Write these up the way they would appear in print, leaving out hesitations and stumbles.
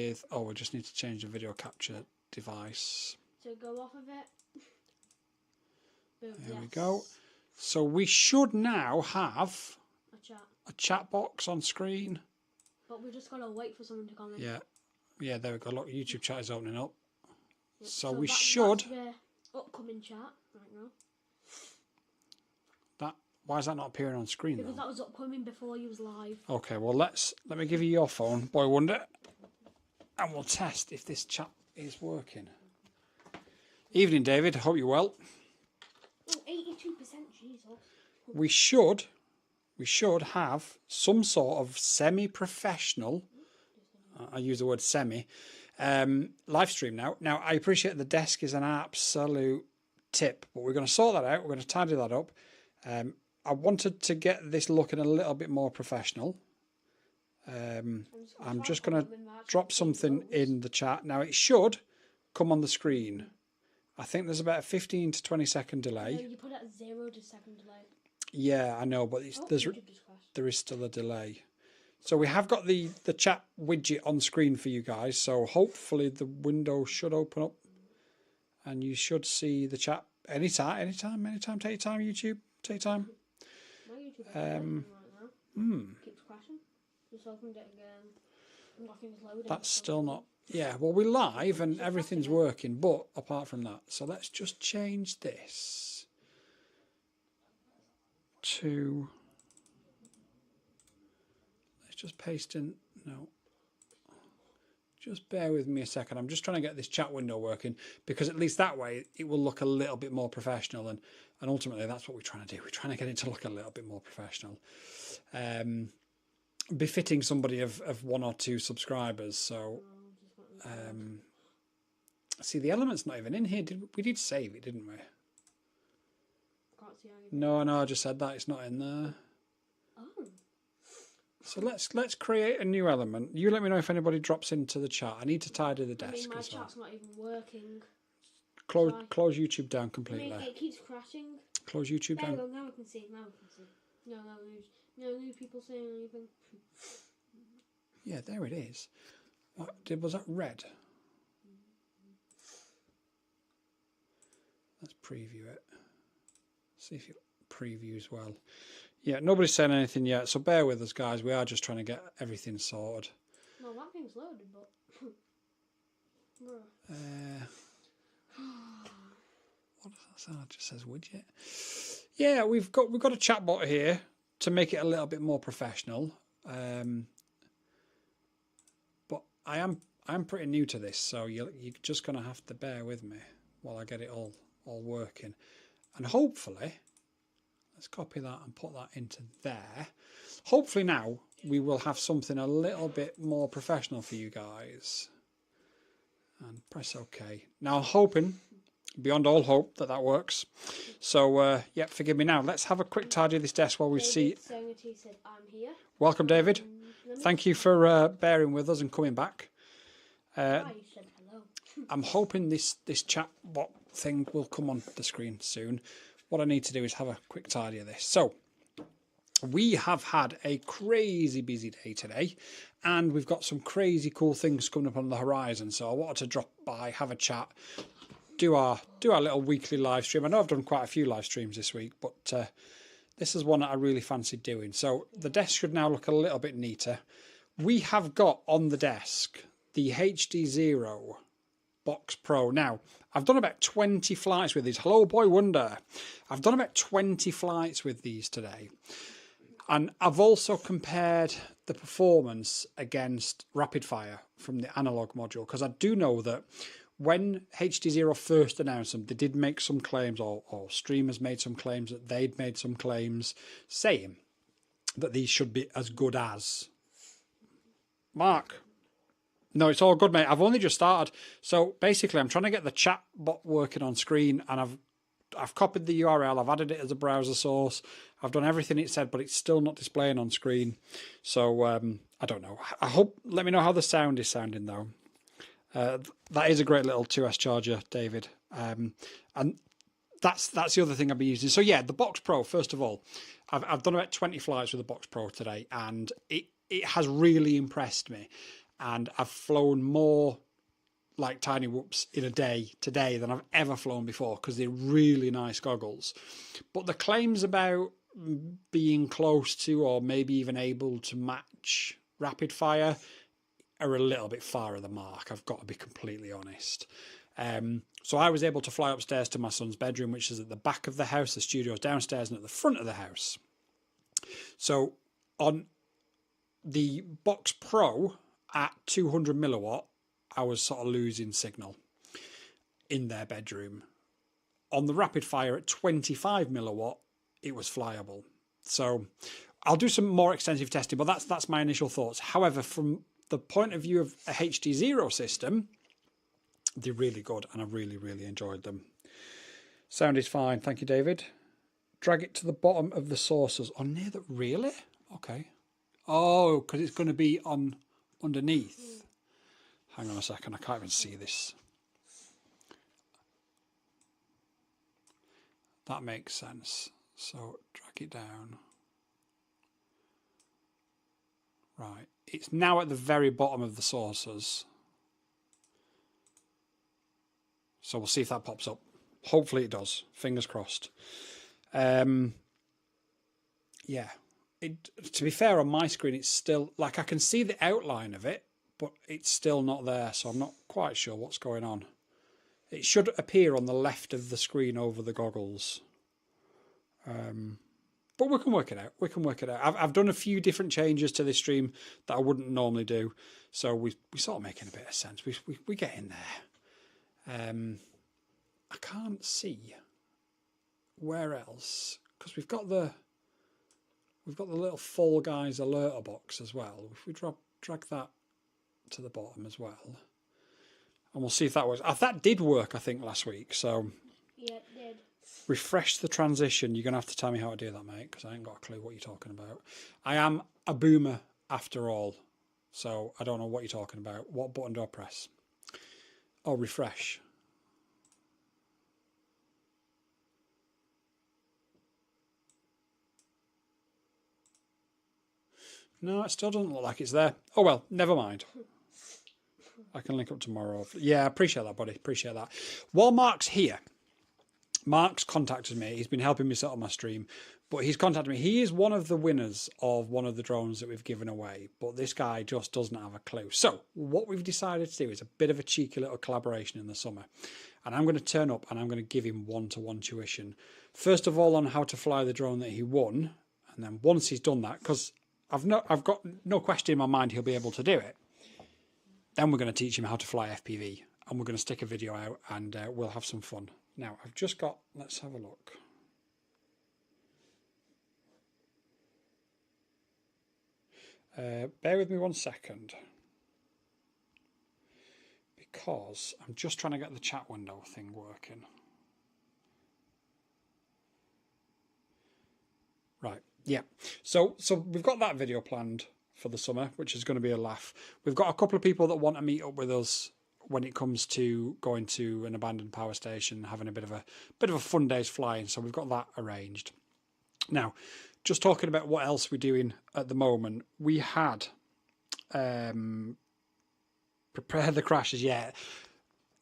with, oh, we just need to change the video capture device. So go off of it. Boom, There we go. So we should now have a chat box on screen. But we just got to wait for someone to comment. Yeah. Yeah, there we go. Look, YouTube chat is opening up. Yep. So we should... That's the upcoming chat right now. Why is that not appearing on screen, because though? That was upcoming before you was live. Okay, well, let me give you your phone, Boy Wonder, and we'll test if this chat is working. Evening, David. Hope you're well. Oh, 82%, Jesus. We should have some sort of semi-professional, I use the word semi, live stream now. Now, I appreciate the desk is an absolute tip, but we're going to sort that out. We're going to tidy that up. I wanted to get this looking a little bit more professional. I'm just going to drop something in the chat. Now, it should come on the screen. I think there's about a 15 to 20 second delay. No, you put it at 0 to second delay. Yeah, I know, but there is still a delay. So we have got the chat widget on screen for you guys. So hopefully the window should open up and you should see the chat anytime. Take your time, YouTube. Take your time. My YouTube is right now. Keeps crashing. Just opened it again. Nothing's loading. That's still not... Yeah, well, we're live and everything's working, but apart from that. So let's just change this to... Let's just paste in... No. Just bear with me a second. I'm just trying to get this chat window working because at least that way it will look a little bit more professional and ultimately that's what we're trying to do. We're trying to get it to look a little bit more professional. Befitting somebody of 1 or 2 subscribers. So... see, the element's not even in here. We did save it, didn't we? Can't see anything. No, I just said that. It's not in there. Oh. So let's create a new element. You let me know if anybody drops into the chat. I need to tidy the desk my as well. chat's not even working. Close YouTube down completely. It keeps crashing. Close YouTube down. There we go, now we can see. No new people saying anything. Yeah, there it is. Was that red? Let's preview it. See if it previews well. Yeah, nobody's saying anything yet, so bear with us, guys. We are just trying to get everything sorted. No, that thing's loaded, but... What does that sound? It just says widget. Yeah, we've got a chatbot here to make it a little bit more professional. But I'm pretty new to this, so you're just going to have to bear with me while I get it all working. And hopefully, let's copy that and put that into there. Hopefully now we will have something a little bit more professional for you guys. And press OK. Now I'm hoping, beyond all hope, that works. So, yeah, forgive me now. Let's have a quick tidy of this desk while we see... David said, I'm here. Welcome, David. Thank you for bearing with us and coming back. You said hello. I'm hoping this chat bot thing will come on the screen soon. What I need to do is have a quick tidy of this. So, we have had a crazy busy day today, and we've got some crazy cool things coming up on the horizon. So I wanted to drop by, have a chat, do our little weekly live stream. I know I've done quite a few live streams this week, but this is one that I really fancied doing. So the desk should now look a little bit neater. We have got on the desk the HD0 Box Pro. Now, I've done about 20 flights with these. Hello, Boy Wonder. I've done about 20 flights with these today. And I've also compared the performance against Rapid Fire from the analog module, because I do know that when HD0 first announced them, they did make some claims, or streamers made some claims, that they'd made some claims saying that these should be as good as. Mark. No, it's all good, mate. I've only just started. So basically, I'm trying to get the chat bot working on screen, and I've copied the URL, I've added it as a browser source, I've done everything it said, but it's still not displaying on screen. So I don't know. Let me know how the sound is sounding though. That is a great little 2S charger, David. And that's the other thing I've been using. So yeah, the Box Pro, first of all, I've done about 20 flights with the Box Pro today, and it has really impressed me. and I've flown more like Tiny Whoops in a day today than I've ever flown before because they're really nice goggles. But the claims about being close to or maybe even able to match Rapid Fire are a little bit far of the mark, I've got to be completely honest. So I was able to fly upstairs to my son's bedroom, which is at the back of the house. The studio's downstairs and at the front of the house. So on the Box Pro at 200 milliwatt, I was sort of losing signal in their bedroom. On the Rapid Fire at 25 milliwatt, it was flyable. So I'll do some more extensive testing, but that's my initial thoughts. However, from the point of view of a HD0 system, they're really good, and I really, really enjoyed them. Sound is fine. Thank you, David. Drag it to the bottom of the saucers. Oh, near the... Really? Okay. Oh, because it's going to be on underneath. Hang on a second. I can't even see this. That makes sense. So, drag it down. Right. It's now at the very bottom of the saucers. So we'll see if that pops up. Hopefully it does. Fingers crossed. Yeah. To be fair, on my screen, it's still... Like, I can see the outline of it, but it's still not there, so I'm not quite sure what's going on. It should appear on the left of the screen over the goggles. But we can work it out. We can work it out. I've done a few different changes to this stream that I wouldn't normally do, so we sort of making a bit of sense. We get in there. I can't see where else, because we've got the little Fall Guys alerter box as well. If we drag that to the bottom as well, and we'll see if that works. That did work, I think, last week. So yeah, it did. Refresh the transition. You're gonna have to tell me how to do that, mate, because I ain't got a clue what you're talking about. I am a boomer after all, so I don't know what you're talking about. What button do I press? Oh, refresh. No, it still doesn't look like it's there. Oh well, never mind. I can link up tomorrow. Yeah, appreciate that, buddy. Appreciate that. While Mark's here, Mark's contacted me. He's been helping me set up my stream, but he's contacted me. He is one of the winners of one of the drones that we've given away, but this guy just doesn't have a clue. So what we've decided to do is a bit of a cheeky little collaboration in the summer, and I'm going to turn up and I'm going to give him one-to-one tuition. First of all, on how to fly the drone that he won, and then once he's done that, because I've got no question in my mind he'll be able to do it. Then we're going to teach him how to fly FPV, and we're going to stick a video out, and we'll have some fun. Now, I've just got... Let's have a look. Bear with me 1 second, because I'm just trying to get the chat window thing working. Right, yeah. So we've got that video planned for the summer, which is going to be a laugh. We've got a couple of people that want to meet up with us when it comes to going to an abandoned power station, having a bit of a fun day's flying. So we've got that arranged. Now, just talking about what else we're doing at the moment, we had prepare the crashes. Yeah,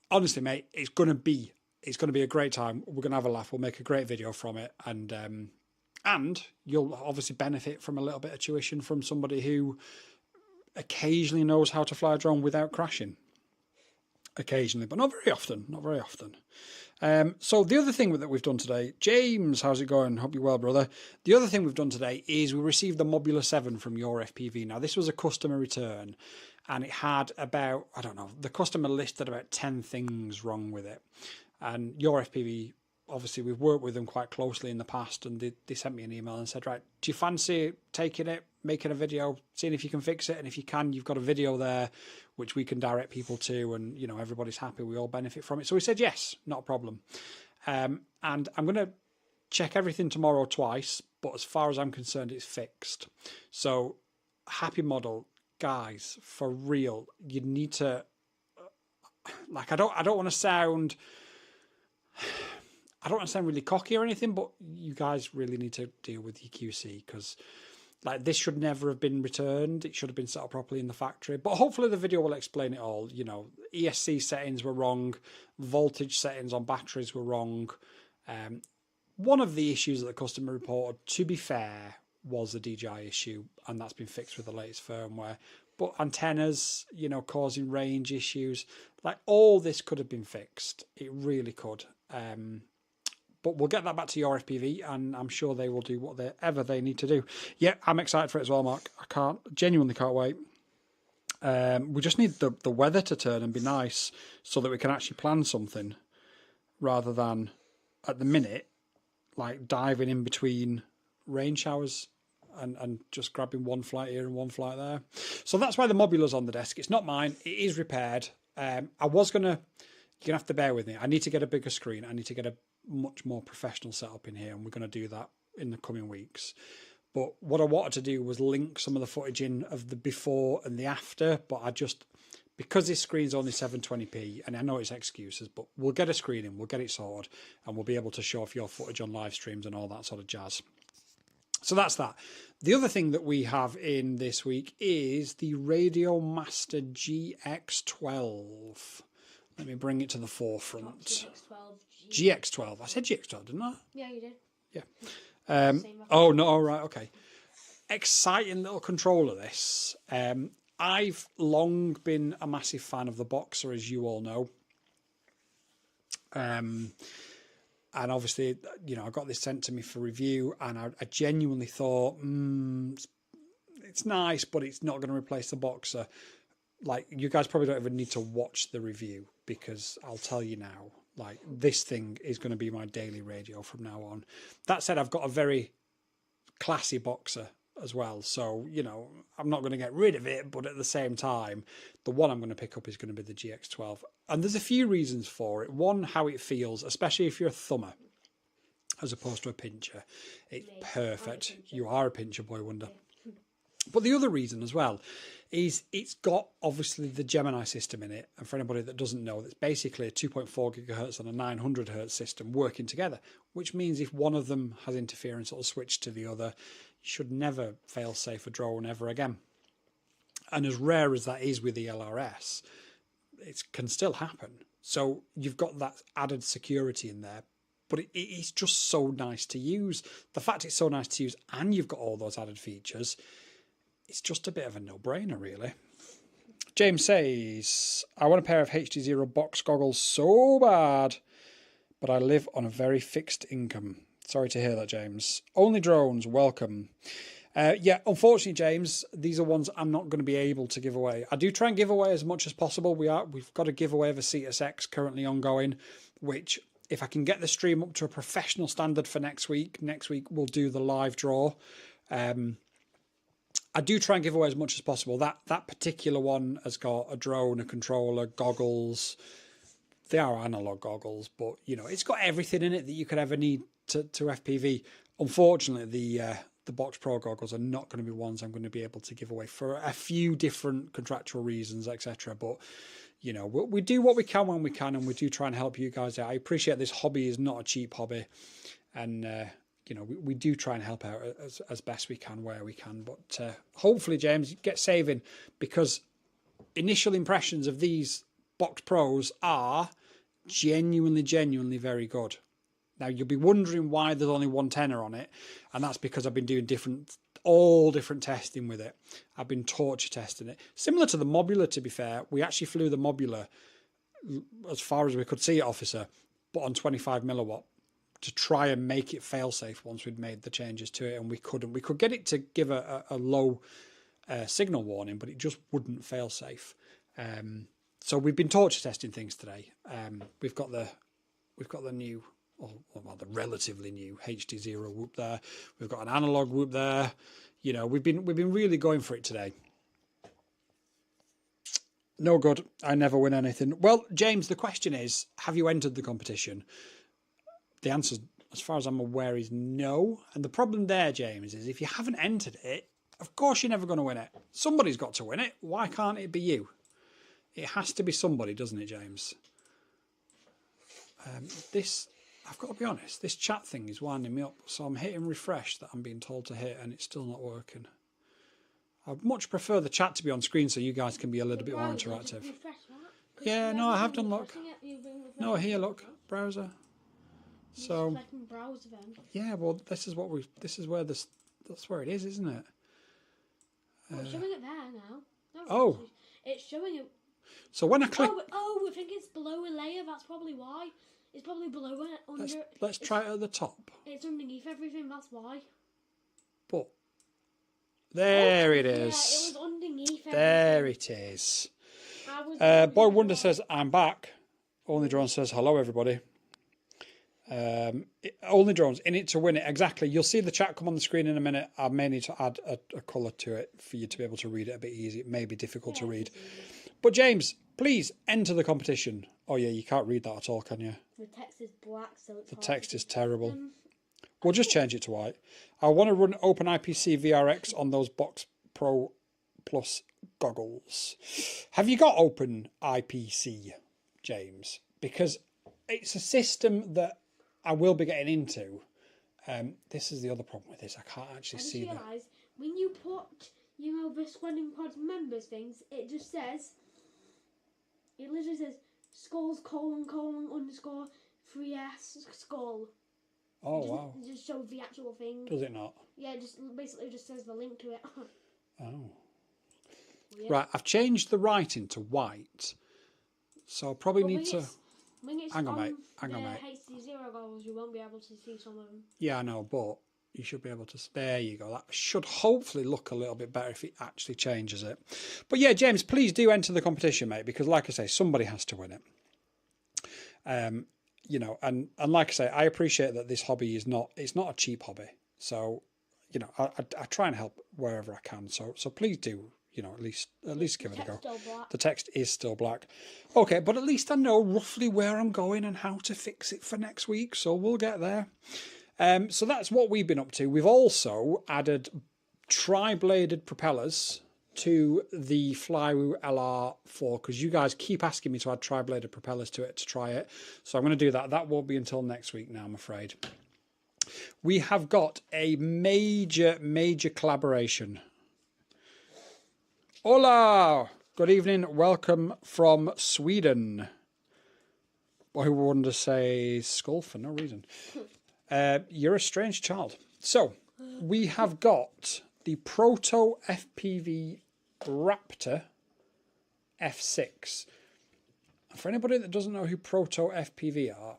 honestly, mate, it's going to be a great time. We're going to have a laugh. We'll make a great video from it, and you'll obviously benefit from a little bit of tuition from somebody who occasionally knows how to fly a drone without crashing. Occasionally, but not very often. Not very often. So the other thing that we've done today, James, how's it going? Hope you're well, brother. The other thing we've done today is we received the Mobula 7 from Your FPV. Now, this was a customer return, and it had about, I don't know, the customer listed about 10 things wrong with it. And Your FPV, obviously, we've worked with them quite closely in the past, and they sent me an email and said, right, do you fancy taking it, making a video, seeing if you can fix it? And if you can, you've got a video there which we can direct people to, and, you know, everybody's happy. We all benefit from it. So we said, yes, not a problem. And I'm going to check everything tomorrow twice, but as far as I'm concerned, it's fixed. So happy model, guys, for real. You need to, like, I don't want to sound really cocky or anything, but you guys really need to deal with your QC, because Like, this should never have been returned. It should have been set up properly in the factory. But hopefully the video will explain it all. You know, ESC settings were wrong. Voltage settings on batteries were wrong. One of the issues that the customer reported, to be fair, was a DJI issue, and that's been fixed with the latest firmware. But antennas, you know, causing range issues, like, all this could have been fixed. It really could. But we'll get that back to your FPV, and I'm sure they will do whatever they need to do. Yeah, I'm excited for it as well, Mark. I genuinely can't wait. We just need the weather to turn and be nice so that we can actually plan something, rather than, at the minute, like diving in between rain showers and just grabbing one flight here and one flight there. So that's why the modular's on the desk. It's not mine. It is repaired. You're going to have to bear with me. I need to get a bigger screen. I need to get a much more professional setup in here, and we're going to do that in the coming weeks. But what I wanted to do was link some of the footage in of the before and the after, but because this screen's only 720p, and I know it's excuses, but we'll get a screen in, we'll get it sorted, and we'll be able to show off your footage on live streams and all that sort of jazz. So that's that. The other thing that we have in this week is the Radio Master GX12. Let me bring it to the forefront. GX12. I said GX12, didn't I? Yeah, you did. Yeah. Oh, no, all right, okay. Exciting little controller, this. I've long been a massive fan of the Boxer, as you all know. And obviously, you know, I got this sent to me for review, and I genuinely thought, it's nice, but it's not going to replace the Boxer. Like, you guys probably don't even need to watch the review, because I'll tell you now, like, this thing is going to be my daily radio from now on. That said, I've got a very classy Boxer as well, so, you know, I'm not going to get rid of it, but at the same time, the one I'm going to pick up is going to be the GX12. And there's a few reasons for it. One, how it feels, especially if you're a thumber as opposed to a pincher. It's perfect. You are a pincher, boy wonder. But the other reason as well is it's got, obviously, the Gemini system in it. And for anybody that doesn't know, it's basically a 2.4 gigahertz and a 900 hertz system working together, which means if one of them has interference, it'll switch to the other. You should never fail safe a drone ever again. And as rare as that is with the LRS, it can still happen. So you've got that added security in there. But it's just so nice to use. The fact it's so nice to use and you've got all those added features, it's just a bit of a no-brainer, really. James says, I want a pair of HD0 box goggles so bad, but I live on a very fixed income. Sorry to hear that, James. Only drones, welcome. Yeah, unfortunately, James, these are ones I'm not going to be able to give away. I do try and give away as much as possible. We've got a giveaway of a Cetus X currently ongoing, which, if I can get the stream up to a professional standard for next week we'll do the live draw. I do try and give away as much as possible. That particular one has got a drone, a controller, goggles. They are analog goggles, but, you know, it's got everything in it that you could ever need to FPV. Unfortunately, the Box Pro goggles are not going to be ones I'm going to be able to give away for a few different contractual reasons, etc. But, you know, we do what we can when we can, and we do try and help you guys out. I appreciate this hobby is not a cheap hobby, and you know, we do try and help out as best we can where we can. But hopefully, James, get saving, because initial impressions of these Box Pros are genuinely very good. Now, you'll be wondering why there's only one tenner on it, and that's because I've been doing all different testing with it. I've been torture testing it. Similar to the Mobula, to be fair. We actually flew the Mobula as far as we could see it, officer, but on 25 milliwatt, to try and make it fail-safe once we'd made the changes to it, and we couldn't. We could get it to give a low signal warning, but it just wouldn't fail-safe. So we've been torture testing things today. We've got the new, or the relatively new HD0 whoop there. We've got an analog whoop there. You know, we've been really going for it today. No good. I never win anything. Well, James, the question is, have you entered the competition? The answer, as far as I'm aware, is no. And the problem there, James, is if you haven't entered it, of course you're never going to win it. Somebody's got to win it. Why can't it be you? It has to be somebody, doesn't it, James? I've got to be honest, this chat thing is winding me up. So I'm hitting refresh that I'm being told to hit, and it's still not working. I'd much prefer the chat to be on screen so you guys can be a little bit more interactive. Yeah, no, I have done. Look. No, here, look, browser. So yeah, well, this is what we. This is where this. That's where it is, isn't it? It's showing it there now. No, Oh, it's showing it. So when I click, I think it's below a layer. That's probably why. It's probably below it. Under. Let's try it at the top. It's underneath everything. That's why. But there it is. Yeah, it was underneath everything. There it is. Boy Wonder says, I'm back. Only Drone says, hello, everybody. Only Drones, in it to win it. Exactly. You'll see the chat come on the screen in a minute. I may need to add a colour to it for you to be able to read it a bit easy. It may be difficult to read. But James, please enter the competition. Oh, yeah, you can't read that at all, can you? The text is black, so it's The text is terrible. We'll just change it to white. I want to run OpenIPC VRX on those Box Pro Plus goggles. Have you got OpenIPC, James? Because it's a system that I will be getting into. This is the other problem with this. I can't actually see that. When you put, the Squadron Pod members things, it just says, it literally says, skulls, __ 3S skull. Oh, wow. It just shows the actual thing. Does it not? Yeah, it just basically just says the link to it. Oh. Weird. Right, I've changed the writing to white. So I'll probably need to... Hang on, mate. Hang on, mate. HD0 goggles, you won't be able to see some of them. Yeah, I know, but you should be able to... There you go. That should hopefully look a little bit better if it actually changes it. But yeah, James, please do enter the competition, mate, because like I say, somebody has to win it. And like I say, I appreciate that this hobby is not a cheap hobby. So, I try and help wherever I can. So please do, at least give it a go. The text is still black. Okay, but at least I know roughly where I'm going and how to fix it for next week. So we'll get there. So that's what we've been up to. We've also added tri-bladed propellers to the Flywoo LR4 because you guys keep asking me to add tri-bladed propellers to it to try it. So I'm going to do that. That won't be until next week now, I'm afraid. We have got a major collaboration. Hola! Good evening. Welcome from Sweden. Boy Wonder says skull for no reason. You're a strange child. So, we have got the Proto FPV Raptor F6. For anybody that doesn't know who Proto FPV are,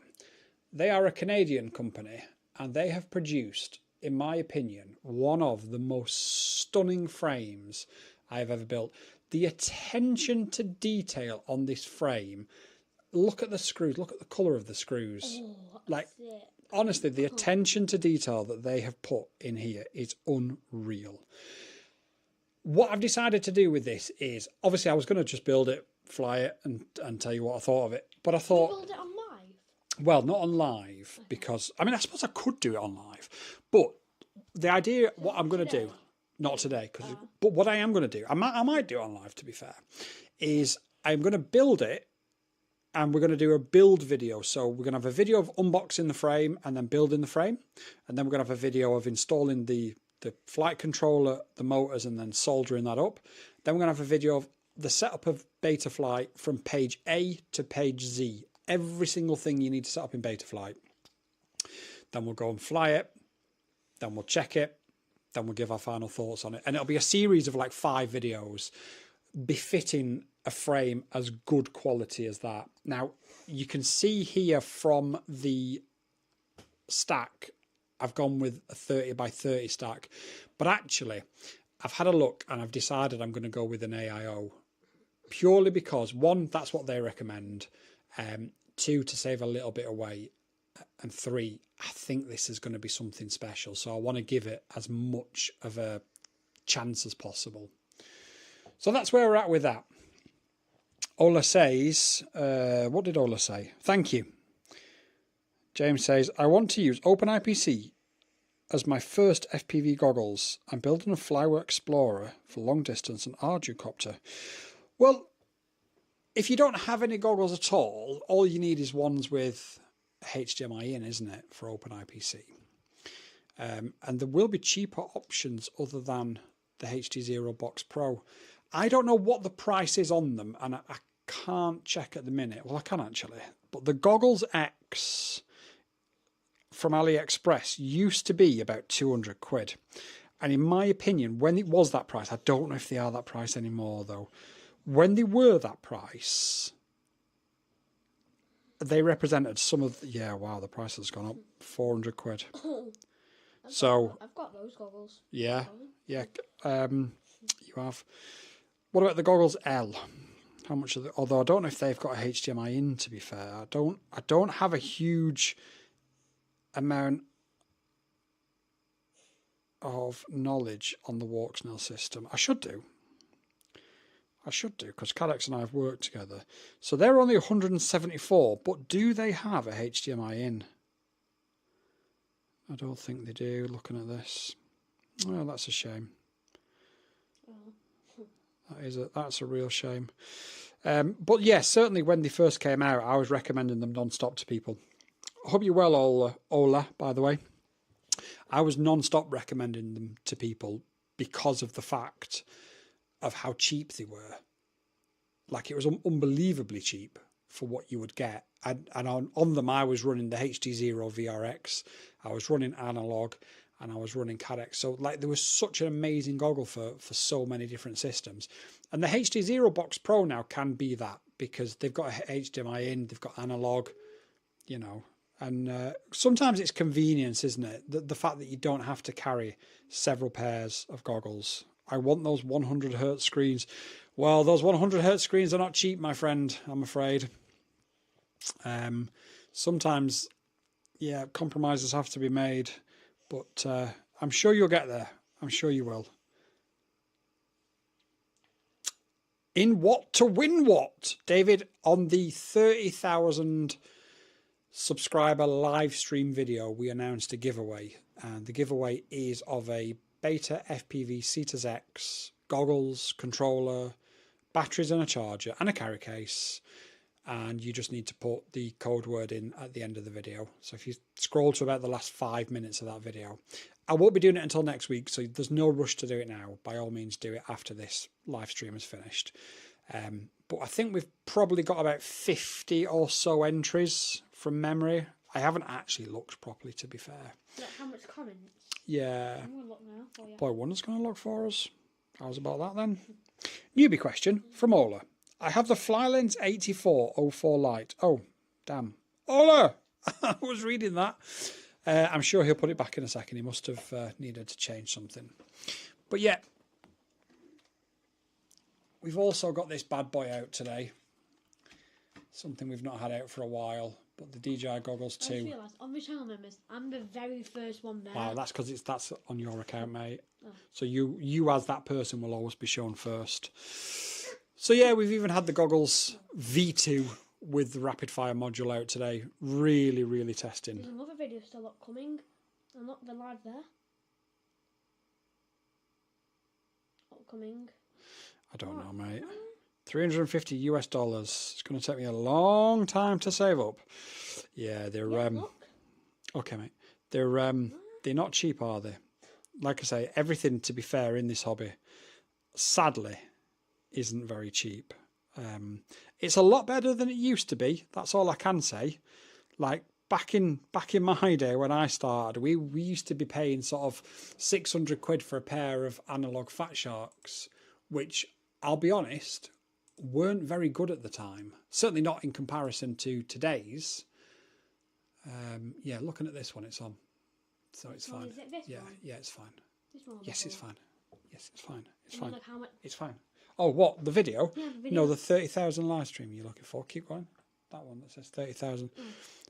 they are a Canadian company and they have produced, in my opinion, one of the most stunning frames I've ever built. The attention to detail on this frame, look at the screws, look at the colour of the screws. Honestly, the attention to detail that they have put in here is unreal. What I've decided to do with this is, obviously I was going to just build it, fly it, and tell you what I thought of it. But I thought... Can you build it on live? Well, not on live, because... I suppose I could do it on live. But the idea, what I'm going to do... Not today, but what I am going to do, I might do it on live, to be fair, is I'm going to build it, and we're going to do a build video. So we're going to have a video of unboxing the frame and then building the frame. And then we're going to have a video of installing the flight controller, the motors, and then soldering that up. Then we're going to have a video of the setup of Betaflight from page A to page Z. Every single thing you need to set up in Betaflight. Then we'll go and fly it. Then we'll check it. Then we'll give our final thoughts on it. And it'll be a series of like 5 videos befitting a frame as good quality as that. Now, you can see here from the stack, I've gone with a 30 by 30 stack. But actually, I've had a look and I've decided I'm going to go with an AIO. Purely because, 1, that's what they recommend. 2, to save a little bit of weight. And 3, I think this is going to be something special. So I want to give it as much of a chance as possible. So that's where we're at with that. Ola says, what did Ola say? Thank you. James says, I want to use OpenIPC as my first FPV goggles. I'm building a Flywoo Explorer for long distance and Arducopter. Well, if you don't have any goggles at all you need is ones with HDMI in, isn't it, for OpenIPC? And there will be cheaper options other than the HD Zero Box Pro. I don't know what the price is on them, and I can't check at the minute. Well, I can actually. But the Goggles X from AliExpress used to be about 200 quid. And in my opinion, when it was that price, I don't know if they are that price anymore though. When they were that price, they represented some of, yeah, wow, the price has gone up 400 quid. I've got those goggles. Yeah, yeah, you have. What about the Goggles L? How much are they? Although I don't know if they've got a HDMI in, to be fair. I don't have a huge amount of knowledge on the Walksnail system. I should do, because Cadex and I have worked together. So they're only 174, but do they have a HDMI in? I don't think they do, looking at this. Well, that's a shame. That's a real shame. But yeah, certainly when they first came out, I was recommending them non-stop to people. I hope you're well, Ola, by the way. I was non-stop recommending them to people because of the fact of how cheap they were. Like, it was unbelievably cheap for what you would get. And on them, I was running the HD Zero VRX, I was running analog, and I was running Cadex. So, like, there was such an amazing goggle for so many different systems. And the HD Zero Box Pro now can be that, because they've got a HDMI in, they've got analog, you know. And sometimes it's convenience, isn't it? The fact that you don't have to carry several pairs of goggles. I want those 100 hertz screens. Well, those 100 hertz screens are not cheap, my friend, I'm afraid. Sometimes, yeah, compromises have to be made. But I'm sure you'll get there. I'm sure you will. In what to win what? David, on the 30,000 subscriber live stream video, we announced a giveaway. And the giveaway is of a Beta FPV Cetus X, goggles, controller, batteries and a charger, and a carry case. And you just need to put the code word in at the end of the video. So if you scroll to about the last 5 minutes of that video, I won't be doing it until next week, so there's no rush to do it now. By all means, do it after this live stream is finished. But I think we've probably got about 50 or so entries from memory. I haven't actually looked properly, to be fair. Look how much comments. Yeah. I'm going to look now for you. Boy Wonder's going to look for us. How's about that then? Newbie question from Ola. I have the Flylens 8404 Lite. Oh, damn. Ola! I was reading that. I'm sure he'll put it back in a second. He must have needed to change something. But yeah, we've also got this bad boy out today. Something we've not had out for a while. But the DJI Goggles 2. I just realised, on my channel members, I'm the very first one there. Wow, that's because that's on your account, mate. Oh. So you as that person will always be shown first. So yeah, we've even had the Goggles V2 with the rapid fire module out today. Really, really testing. There's another video still upcoming. I'm not the live there. Upcoming. I don't know, mate. $350 US. It's going to take me a long time to save up. Yeah, they're okay, mate. They're not cheap, are they? Like I say, everything, to be fair, in this hobby, sadly, isn't very cheap. It's a lot better than it used to be. That's all I can say. Like back in my day when I started, we used to be paying sort of 600 quid for a pair of analog Fat Sharks, which I'll be honest, weren't very good at the time. Certainly not in comparison to today's. Yeah, looking at this one, it's on, so it's fine. Is it this one? Yeah, it's fine. This one. Yes, it's fine. Yes, it's fine. It's I fine. mean, like how much? It's fine. Oh, what? The video? Yeah, the video. No, the 30,000 live stream you're looking for. Keep going. That one that says 30,000.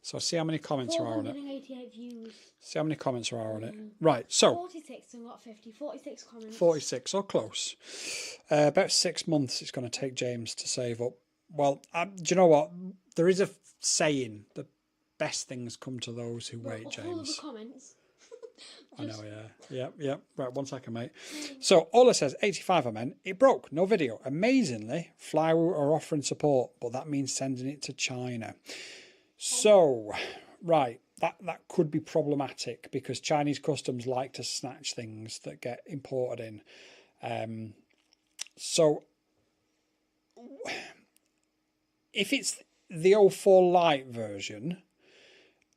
So see how many comments are on it. 488 views. See how many comments are on it. Right, so 46 and got 50. 46 comments. 46, or close. About 6 months it's going to take James to save up. Well, do you know what? There is a saying, the best things come to those who wait, James. All of the comments. I know, yeah. Right, 1 second, mate. So, Ola says, 85 I meant. It broke, no video. Amazingly, Flywoo are offering support, but that means sending it to China. So, right, that could be problematic because Chinese customs like to snatch things that get imported in. So if it's the 04 Lite version,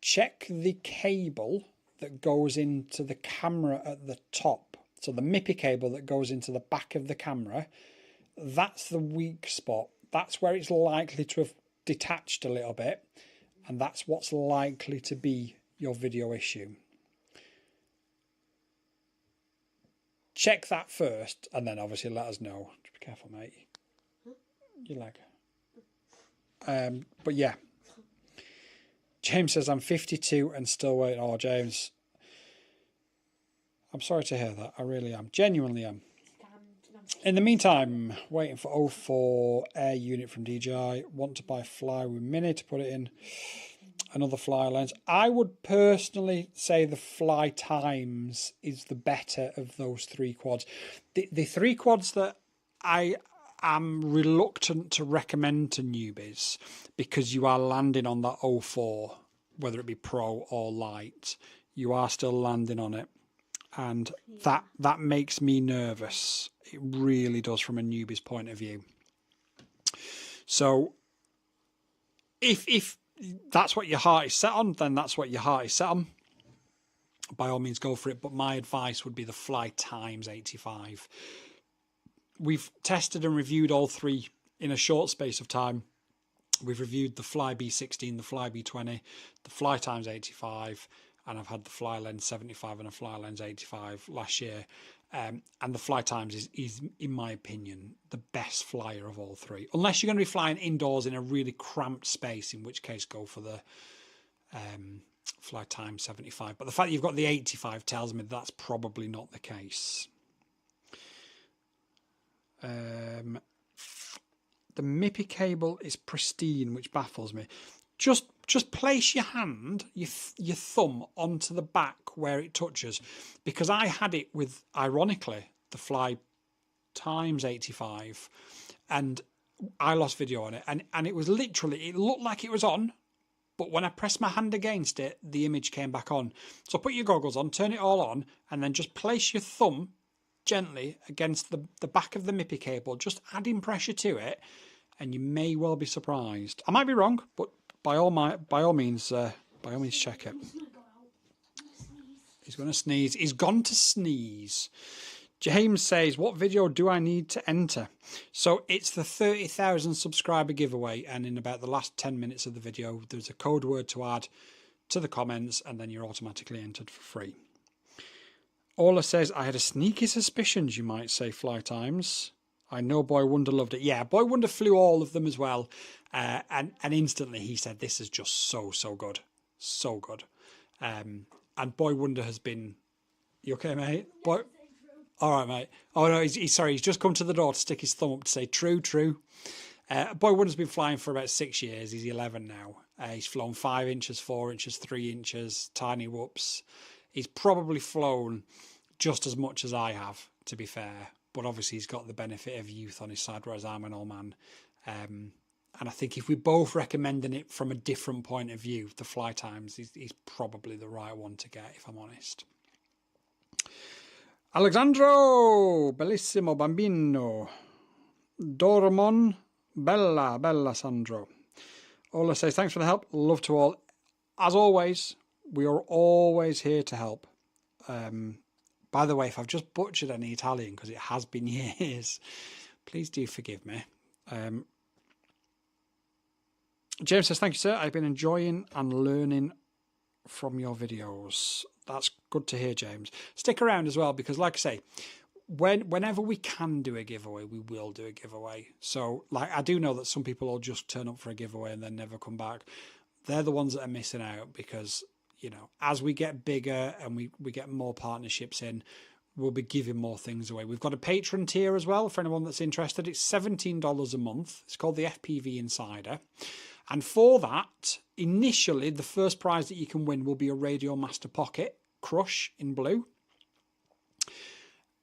check the cable that goes into the camera at the top. So the MIPI cable that goes into the back of the camera, that's the weak spot. That's where it's likely to have detached a little bit, and that's what's likely to be your video issue. Check that first, and then obviously let us know. Just be careful, mate. Your leg. But yeah. James says, I'm 52 and still waiting. Oh, James, I'm sorry to hear that. I really am. Genuinely am. In the meantime, waiting for 04 air unit from DJI. Want to buy Flyroom Mini to put it in. Another fly lens. I would personally say the Fly Times is the better of those three quads. The three quads that I am reluctant to recommend to newbies, because you are landing on that 04, whether it be Pro or Light, you are still landing on it, and that makes me nervous. It really does from a newbie's point of view. So if that's what your heart is set on, then that's what your heart is set on. By all means, go for it. But my advice would be the Fly Times 85. We've tested and reviewed all three in a short space of time. We've reviewed the Fly B16, the Fly B20, the Fly Times 85, and I've had the Fly Lens 75 and a Fly Lens 85 last year. And the Fly Times is, in my opinion, the best flyer of all three. Unless you're going to be flying indoors in a really cramped space, in which case go for the Fly Times 75. But the fact that you've got the 85 tells me that's probably not the case. The MIPI cable is pristine, which baffles me. Just place your hand, your thumb onto the back where it touches, because I had it with, ironically, the Fly Times 85, and I lost video on it, and it was literally, it looked like it was on, but when I pressed my hand against it, the image came back on. So put your goggles on, turn it all on, and then just place your thumb gently against the back of the MIPI cable, just adding pressure to it, and you may well be surprised. I might be wrong, but by all means check it. He's going to sneeze. He's gone to sneeze. James says, what video do I need to enter? So it's the 30,000 subscriber giveaway, and in about the last 10 minutes of the video, there's a code word to add to the comments, and then you're automatically entered for free. Ola says, I had a sneaky suspicion you might say Fly Times. I know Boy Wonder loved it. Yeah, Boy Wonder flew all of them as well. And instantly he said, this is just so good. So good. And Boy Wonder has been... You okay, mate? Boy... All right, mate. Oh, no, he's sorry. He's just come to the door to stick his thumb up to say, true. Boy Wonder's been flying for about 6 years. He's 11 now. He's flown 5 inches, 4 inches, 3 inches, tiny whoops. He's probably flown just as much as I have, to be fair. But obviously he's got the benefit of youth on his side, whereas I'm an old man. And I think if we're both recommending it from a different point of view, the Fly Times is probably the right one to get, if I'm honest. Alexandro, bellissimo bambino. Dormon, bella Sandro. Ola says, thanks for the help. Love to all. As always, we are always here to help. By the way, if I've just butchered any Italian, because it has been years, please do forgive me. James says, thank you, sir. I've been enjoying and learning from your videos. That's good to hear, James. Stick around as well, because like I say, whenever we can do a giveaway, we will do a giveaway. So like, I do know that some people will just turn up for a giveaway and then never come back. They're the ones that are missing out, because, you know, as we get bigger and we get more partnerships in, we'll be giving more things away. We've got a Patreon tier as well for anyone that's interested. It's $17 a month. It's called the FPV Insider. And for that, initially, the first prize that you can win will be a Radio Master Pocket Crush in blue.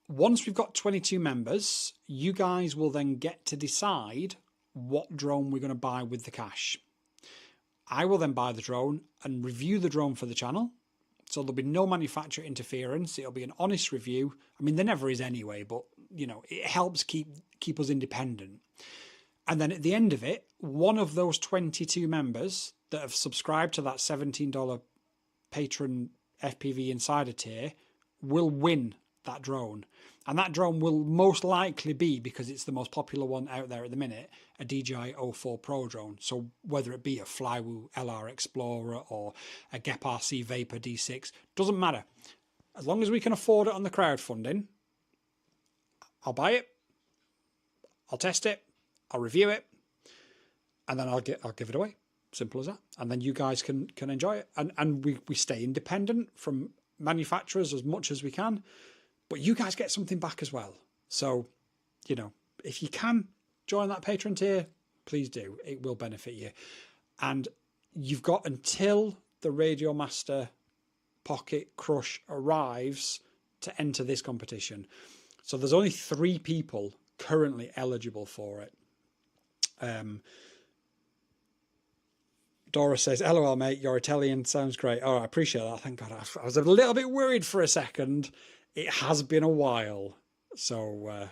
Once we've got 22 members, you guys will then get to decide what drone we're going to buy with the cash. I will then buy the drone and review the drone for the channel. So there'll be no manufacturer interference. It'll be an honest review. I mean, there never is anyway, but you know, it helps keep us independent. And then at the end of it, one of those 22 members that have subscribed to that $17 patron FPV Insider tier will win that drone. And that drone will most likely be, because it's the most popular one out there at the minute, a DJI O4 Pro drone. So whether it be a Flywoo LR Explorer or a Gep RC Vapor D6, doesn't matter. As long as we can afford it on the crowdfunding, I'll buy it, I'll test it, I'll review it, and then I'll give it away. Simple as that. And then you guys can enjoy it. And we stay independent from manufacturers as much as we can, but you guys get something back as well. So, you know, if you can join that patron tier, please do. It will benefit you. And you've got until the Radio Master Pocket Crush arrives to enter this competition. So there's only 3 people currently eligible for it. Dora says, LOL, mate, your Italian sounds great. Oh, I appreciate that. Thank God. I was a little bit worried for a second. It has been a while. So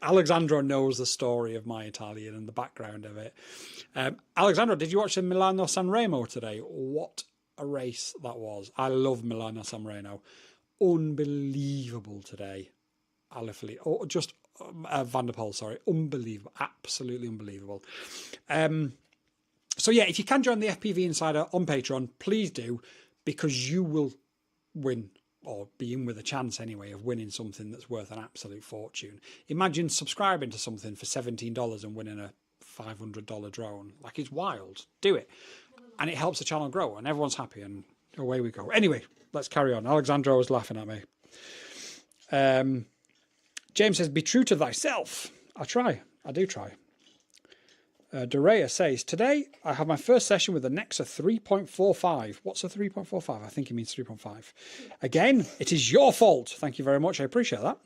Alexandro knows the story of my Italian and the background of it. Alexandro, did you watch the Milano Sanremo today? What a race that was. I love Milano Sanremo. Unbelievable today. Oh, just Van der Poel, sorry. Unbelievable. Absolutely unbelievable. So yeah, if you can join the FPV Insider on Patreon, please do, because you will win, or be in with a chance anyway of winning something that's worth an absolute fortune. Imagine subscribing to something for $17 and winning a $500 drone. Like, it's wild. Do it. And it helps the channel grow and everyone's happy, and away we go. Anyway, let's carry on. Alexandra was laughing at me. James says, be true to thyself. I try. I do try. Dorea says, today I have my first session with the Nexa 3.45. What's a 3.45? I think he means 3.5. Again, it is your fault. Thank you very much. I appreciate that.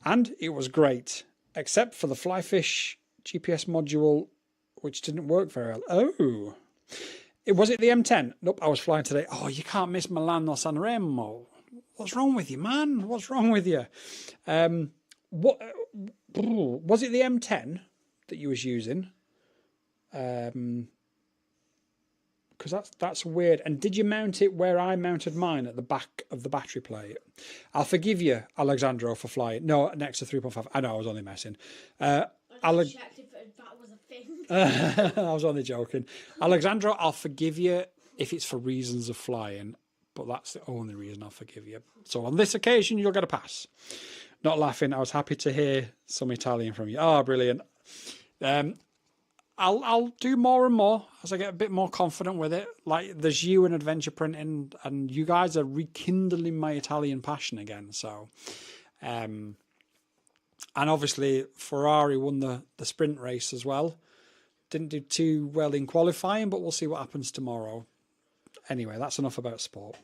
And it was great, except for the Flyfish GPS module, which didn't work very well. Oh, was it the M10? Nope, I was flying today. Oh, you can't miss Milano Sanremo. What's wrong with you, man? What's wrong with you? What was it, the M10 that you was using? Because that's weird. And did you mount it where I mounted mine, at the back of the battery plate? I'll forgive you, Alexandro, for flying. No, Nexa 3.5. I know, I was only messing. I checked if that was a thing. I was only joking. Alexandro, I'll forgive you if it's for reasons of flying, but that's the only reason I'll forgive you. So on this occasion, you'll get a pass. Not laughing. I was happy to hear some Italian from you. Oh, brilliant. I'll do more and more as I get a bit more confident with it. Like, there's you and Adventure Printing, and you guys are rekindling my Italian passion again. So, and obviously Ferrari won the sprint race as well. Didn't do too well in qualifying, but we'll see what happens tomorrow. Anyway, that's enough about sport.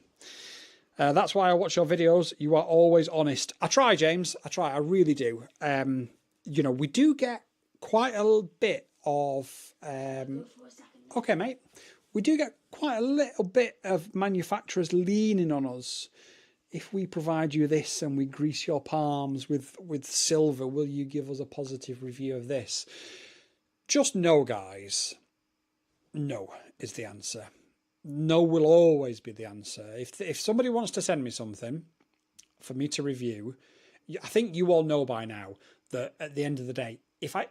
That's why I watch your videos. You are always honest. I try, James. I try. I really do. You know, we do get quite a bit of... okay, mate. We do get quite a little bit of manufacturers leaning on us. If we provide you this and we grease your palms with silver, will you give us a positive review of this? Just no, guys. No is the answer. No will always be the answer. If somebody wants to send me something for me to review, I think you all know by now that at the end of the day,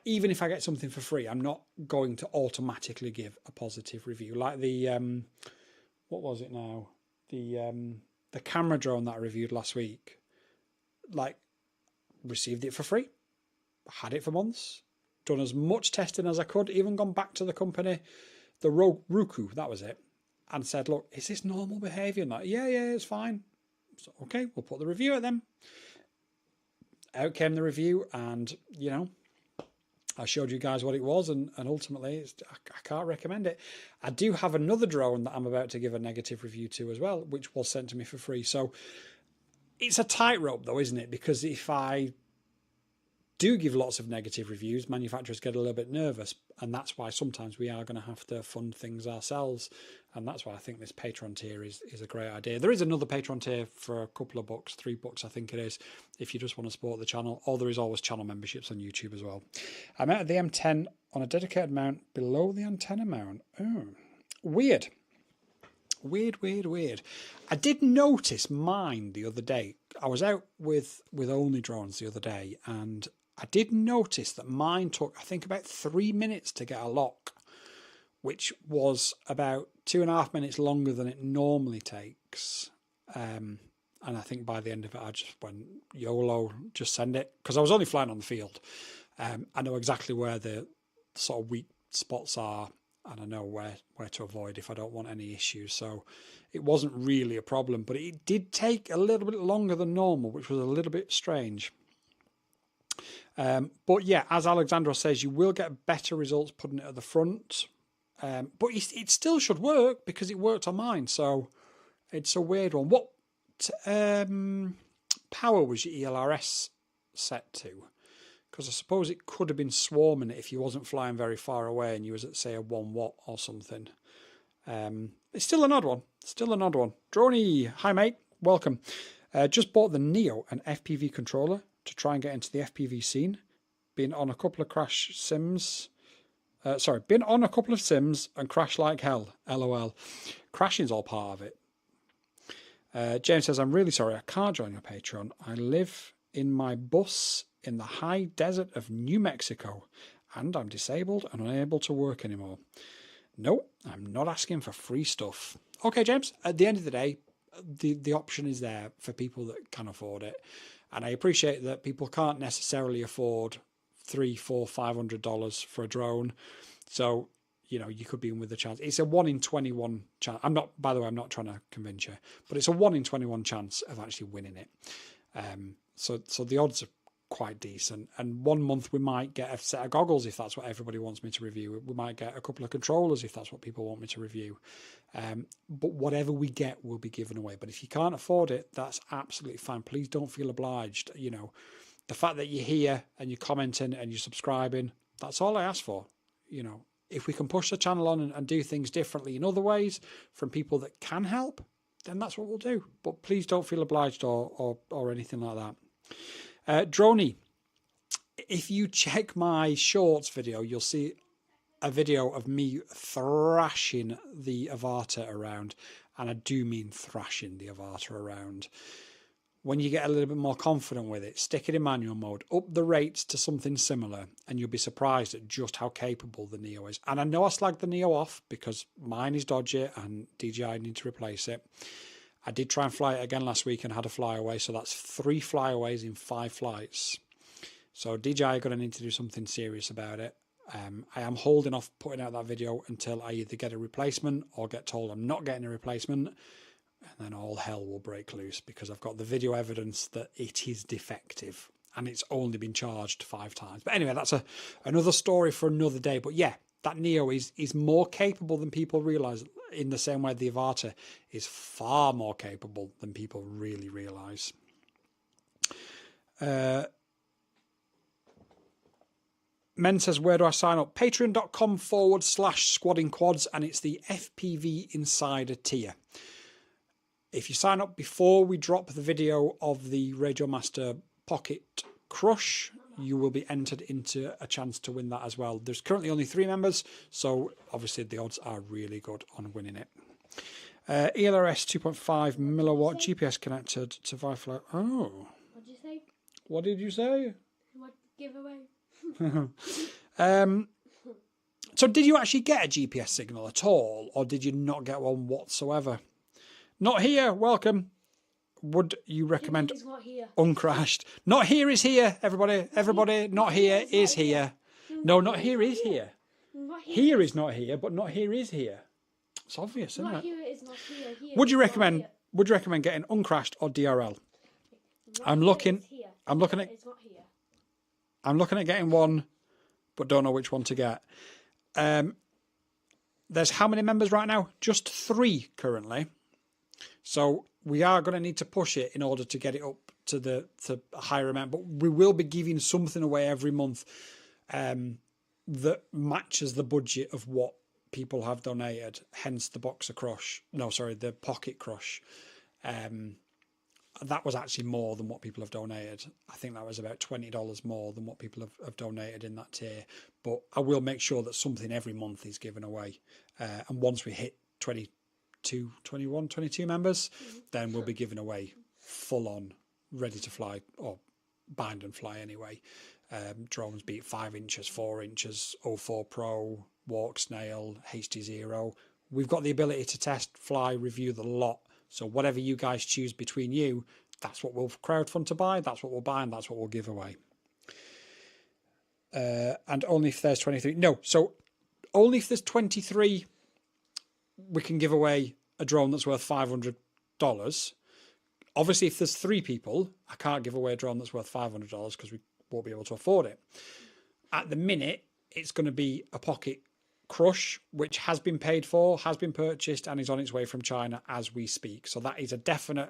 even if I get something for free, I'm not going to automatically give a positive review. Like the what was it now? The camera drone that I reviewed last week. Like, received it for free, had it for months, done as much testing as I could, even gone back to the company, the Roku, that was it, and said, look, is this normal behaviour? And like, yeah, it's fine. So, okay, we'll put the review at them. Out came the review, and, you know, I showed you guys what it was, and ultimately, I can't recommend it. I do have another drone that I'm about to give a negative review to as well, which was sent to me for free. So it's a tightrope, though, isn't it? Because if I do give lots of negative reviews, manufacturers get a little bit nervous, and that's why sometimes we are going to have to fund things ourselves, and that's why I think this Patreon tier is a great idea. There is another Patreon tier for a couple of bucks, $3 I think it is, if you just want to support the channel, or there is always channel memberships on YouTube as well. I mounted the M10 on a dedicated mount below the antenna mount. Oh, weird. Weird. I did notice mine the other day. I was out with only drones the other day, and I did notice that mine took, I think, about 3 minutes to get a lock, which was about 2.5 minutes longer than it normally takes. And I think by the end of it, I just went YOLO, just send it, because I was only flying on the field. I know exactly where the sort of weak spots are, and I know where to avoid if I don't want any issues. So it wasn't really a problem, but it did take a little bit longer than normal, which was a little bit strange. But yeah, as Alexandra says, you will get better results putting it at the front. But it still should work, because it worked on mine. So it's a weird one. What power was your ELRS set to? Because I suppose it could have been swarming it if you wasn't flying very far away and you was at, say, a 1 watt or something. It's still an odd one. Droney, hi mate, welcome. Just bought the Neo, an FPV controller, to try and get into the FPV scene. Been on a couple of sims and crashed like hell. LOL. Crashing's all part of it. James says, I'm really sorry I can't join your Patreon. I live in my bus in the high desert of New Mexico, and I'm disabled and unable to work anymore. No, I'm not asking for free stuff. Okay, James, at the end of the day, the option is there for people that can afford it. And I appreciate that people can't necessarily afford $300, $400, $500 for a drone. So, you know, you could be in with a chance. It's a 1 in 21 chance. By the way, I'm not trying to convince you, but it's a 1 in 21 chance of actually winning it. So the odds are quite decent. And 1 month we might get a set of goggles if that's what everybody wants me to review. We might get a couple of controllers if that's what people want me to review. But whatever we get will be given away. But if you can't afford it, that's absolutely fine. Please don't feel obliged. You know, the fact that you're here and you're commenting and you're subscribing, that's all I ask for. You know, if we can push the channel on and do things differently in other ways from people that can help, then that's what we'll do. But please don't feel obliged or anything like that. Droney, if you check my shorts video, you'll see a video of me thrashing the Avata around, and I do mean thrashing the Avata around. When you get a little bit more confident with it, stick it in manual mode, up the rates to something similar, and you'll be surprised at just how capable the Neo is. And I know I slagged the Neo off because mine is dodgy and DJI need to replace it. I did try and fly it again last week and had a flyaway, so that's 3 flyaways in 5 flights. So DJI are going to need to do something serious about it. I am holding off putting out that video until I either get a replacement or get told I'm not getting a replacement, and then all hell will break loose because I've got the video evidence that it is defective and it's only been charged 5 times. But anyway, that's another story for another day. But yeah, that Neo is more capable than people realise, in the same way the Avata is far more capable than people really realise. Men says, where do I sign up? Patreon.com/squaddingquads, and it's the FPV Insider tier. If you sign up before we drop the video of the Radio Master Pocket Crush, you will be entered into a chance to win that as well. There's currently only 3 members, so obviously the odds are really good on winning it. ELRS 2.5 milliwatt GPS connected to Wi-Fi. Oh. What did you say? What did you say? What giveaway? So did you actually get a GPS signal at all, or did you not get one whatsoever? Not here, welcome. Would you recommend not here. Uncrashed? Not here is here, everybody. Everybody, not here is here. No, not here is here. Here is not here, but not here is here. It's obvious, isn't Not it? here is not here. Here Would you is not recommend here. would you recommend getting Uncrashed or DRL? Not I'm here looking is here. I'm looking at It's not here. I'm looking at getting one, but don't know which one to get. There's how many members right now? Just 3 currently. So we are going to need to push it in order to get it up to a higher amount, but we will be giving something away every month that matches the budget of what people have donated, hence the Boxer Crush. No, sorry, the Pocket Crush. That was actually more than what people have donated. I think that was about $20 more than what people have donated in that tier. But I will make sure that something every month is given away. And once we hit 22 members, then we'll be giving away full on, ready to fly, or bind and fly anyway. Drones beat 5 inches, 4 inches, 04 Pro, Walk Snail, HD0. We've got the ability to test, fly, review the lot. So whatever you guys choose between you, that's what we'll crowdfund to buy, that's what we'll buy, and that's what we'll give away. And only if there's 23. No, so only if there's 23, we can give away a drone that's worth $500. Obviously, if there's 3 people, I can't give away a drone that's worth $500 because we won't be able to afford it. At the minute, it's going to be a Pocket Crush, which has been paid for, has been purchased, and is on its way from China as we speak. So that is a definite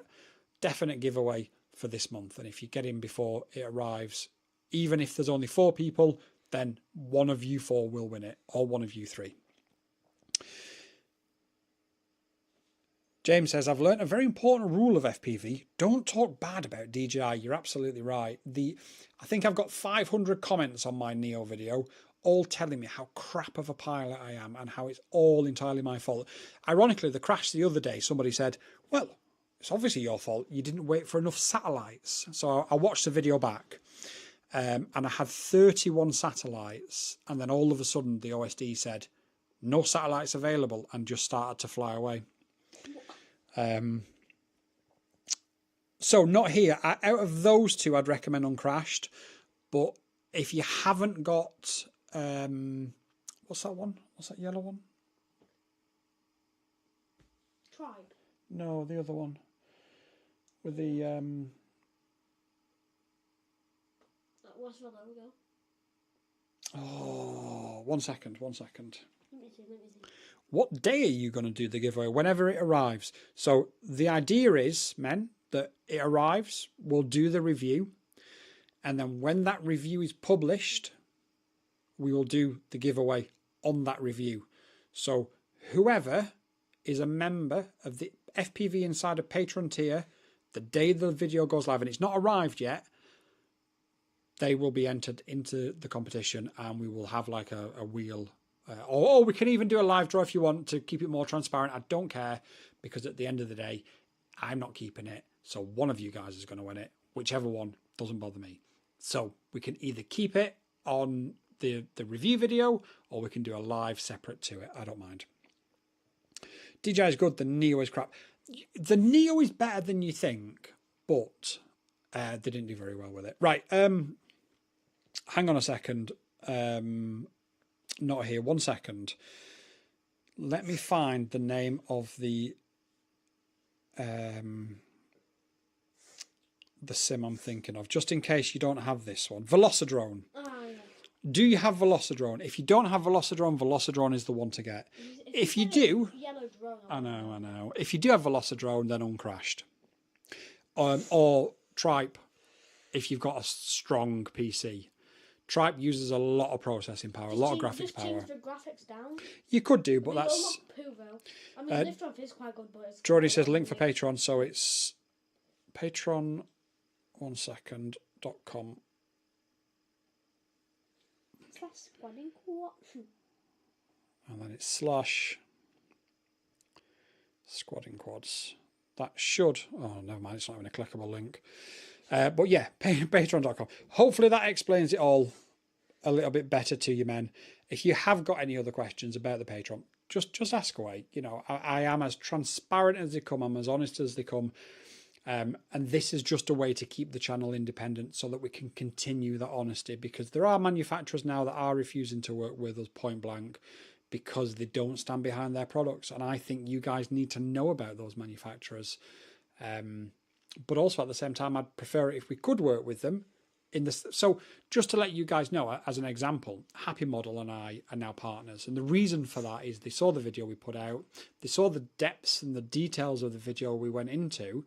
giveaway for this month. And if you get in before it arrives, even if there's only 4 people, then one of you 4 will win it, or one of you 3. James says, I've learned a very important rule of FPV. Don't talk bad about DJI. You're absolutely right. I think I've got 500 comments on my Neo video, all telling me how crap of a pilot I am and how it's all entirely my fault. Ironically, the crash the other day, somebody said, well, it's obviously your fault. You didn't wait for enough satellites. So I watched the video back and I had 31 satellites. And then all of a sudden, the OSD said, no satellites available, and just started to fly away. So not here. Out of those 2, I'd recommend Uncrashed. But if you haven't got... what's that one? What's that yellow one? Tribe. No, the other one. With the... What's the logo? Oh, one second. Let me see. What day are you going to do the giveaway? Whenever it arrives. So the idea is, men, that it arrives, we'll do the review. And then when that review is published, we will do the giveaway on that review. So whoever is a member of the FPV Insider Patreon tier, the day the video goes live, and it's not arrived yet, they will be entered into the competition, and we will have like a wheel. Or we can even do a live draw if you want to keep it more transparent. I don't care, because at the end of the day, I'm not keeping it. So one of you guys is going to win it. Whichever one, doesn't bother me. So we can either keep it on the review video, or we can do a live separate to it. I don't mind. DJI is good. The Neo is crap. The Neo is better than you think, but they didn't do very well with it. Right. Hang on a second. Not here. 1 second. Let me find the name of the sim I'm thinking of, just in case you don't have this one. Velocidrone. Oh, yeah. Do you have Velocidrone? If you don't have Velocidrone, Velocidrone is the one to get. If you do, Yellow drone. I know. If you do have Velocidrone, then Uncrashed. Or Tripe, if you've got a strong PC. Tripe uses a lot of processing power, a lot of graphics power. Change the graphics down. You could do, but They that's... all look poo, though. I mean, lift off is quite good, but it's... Jordy says link for Patreon, so it's Patreon, 1 second, .com. And then it's / squadding quads. That should... Oh, never mind, it's not even a clickable link. But yeah, patreon.com. Hopefully that explains it all a little bit better to you, men. If you have got any other questions about the Patreon, just ask away. You know, I am as transparent as they come. I'm as honest as they come. And this is just a way to keep the channel independent so that we can continue that honesty, because there are manufacturers now that are refusing to work with us point blank because they don't stand behind their products. And I think you guys need to know about those manufacturers. But also at the same time, I'd prefer it if we could work with them. So just to let you guys know, as an example, Happy Model and I are now partners. And the reason for that is they saw the video we put out. They saw the depths and the details of the video we went into.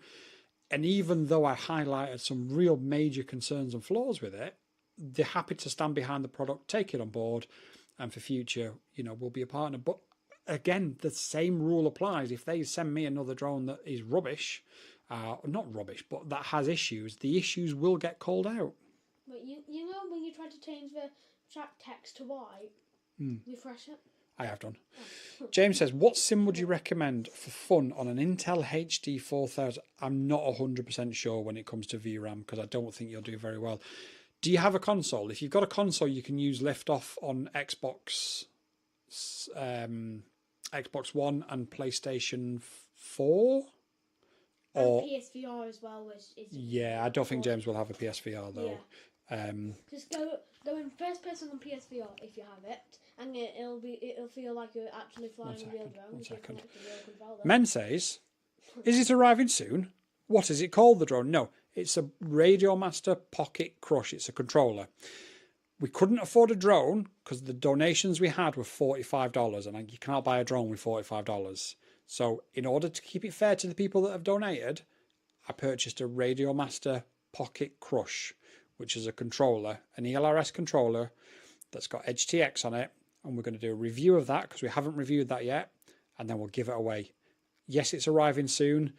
And even though I highlighted some real major concerns and flaws with it, they're happy to stand behind the product, take it on board, and for future, we'll be a partner. But again, the same rule applies. If they send me another drone that is rubbish, not rubbish, but that has issues, the issues will get called out. But you know when you try to change the chat text to white, refresh it? I have done. Oh. James says, what sim would you recommend for fun on an Intel HD 4000? I'm not 100% sure when it comes to VRAM because I don't think you'll do very well. Do you have a console? If you've got a console, you can use liftoff on Xbox One and PlayStation 4. Or PSVR as well. Yeah, I don't think James will have a PSVR though. Yeah. Just go in first person on PSVR if you have it, and it'll feel like you're actually flying a real drone. 1 second. Men says, is it arriving soon? What is it called, the drone? No, it's a Radiomaster Pocket Crush. It's a controller. We couldn't afford a drone because the donations we had were $45, and you can't buy a drone with $45. So in order to keep it fair to the people that have donated, I purchased a Radiomaster Pocket Crush, which is a controller, an ELRS controller that's got HTX on it. And we're going to do a review of that because we haven't reviewed that yet. And then we'll give it away. Yes, it's arriving soon.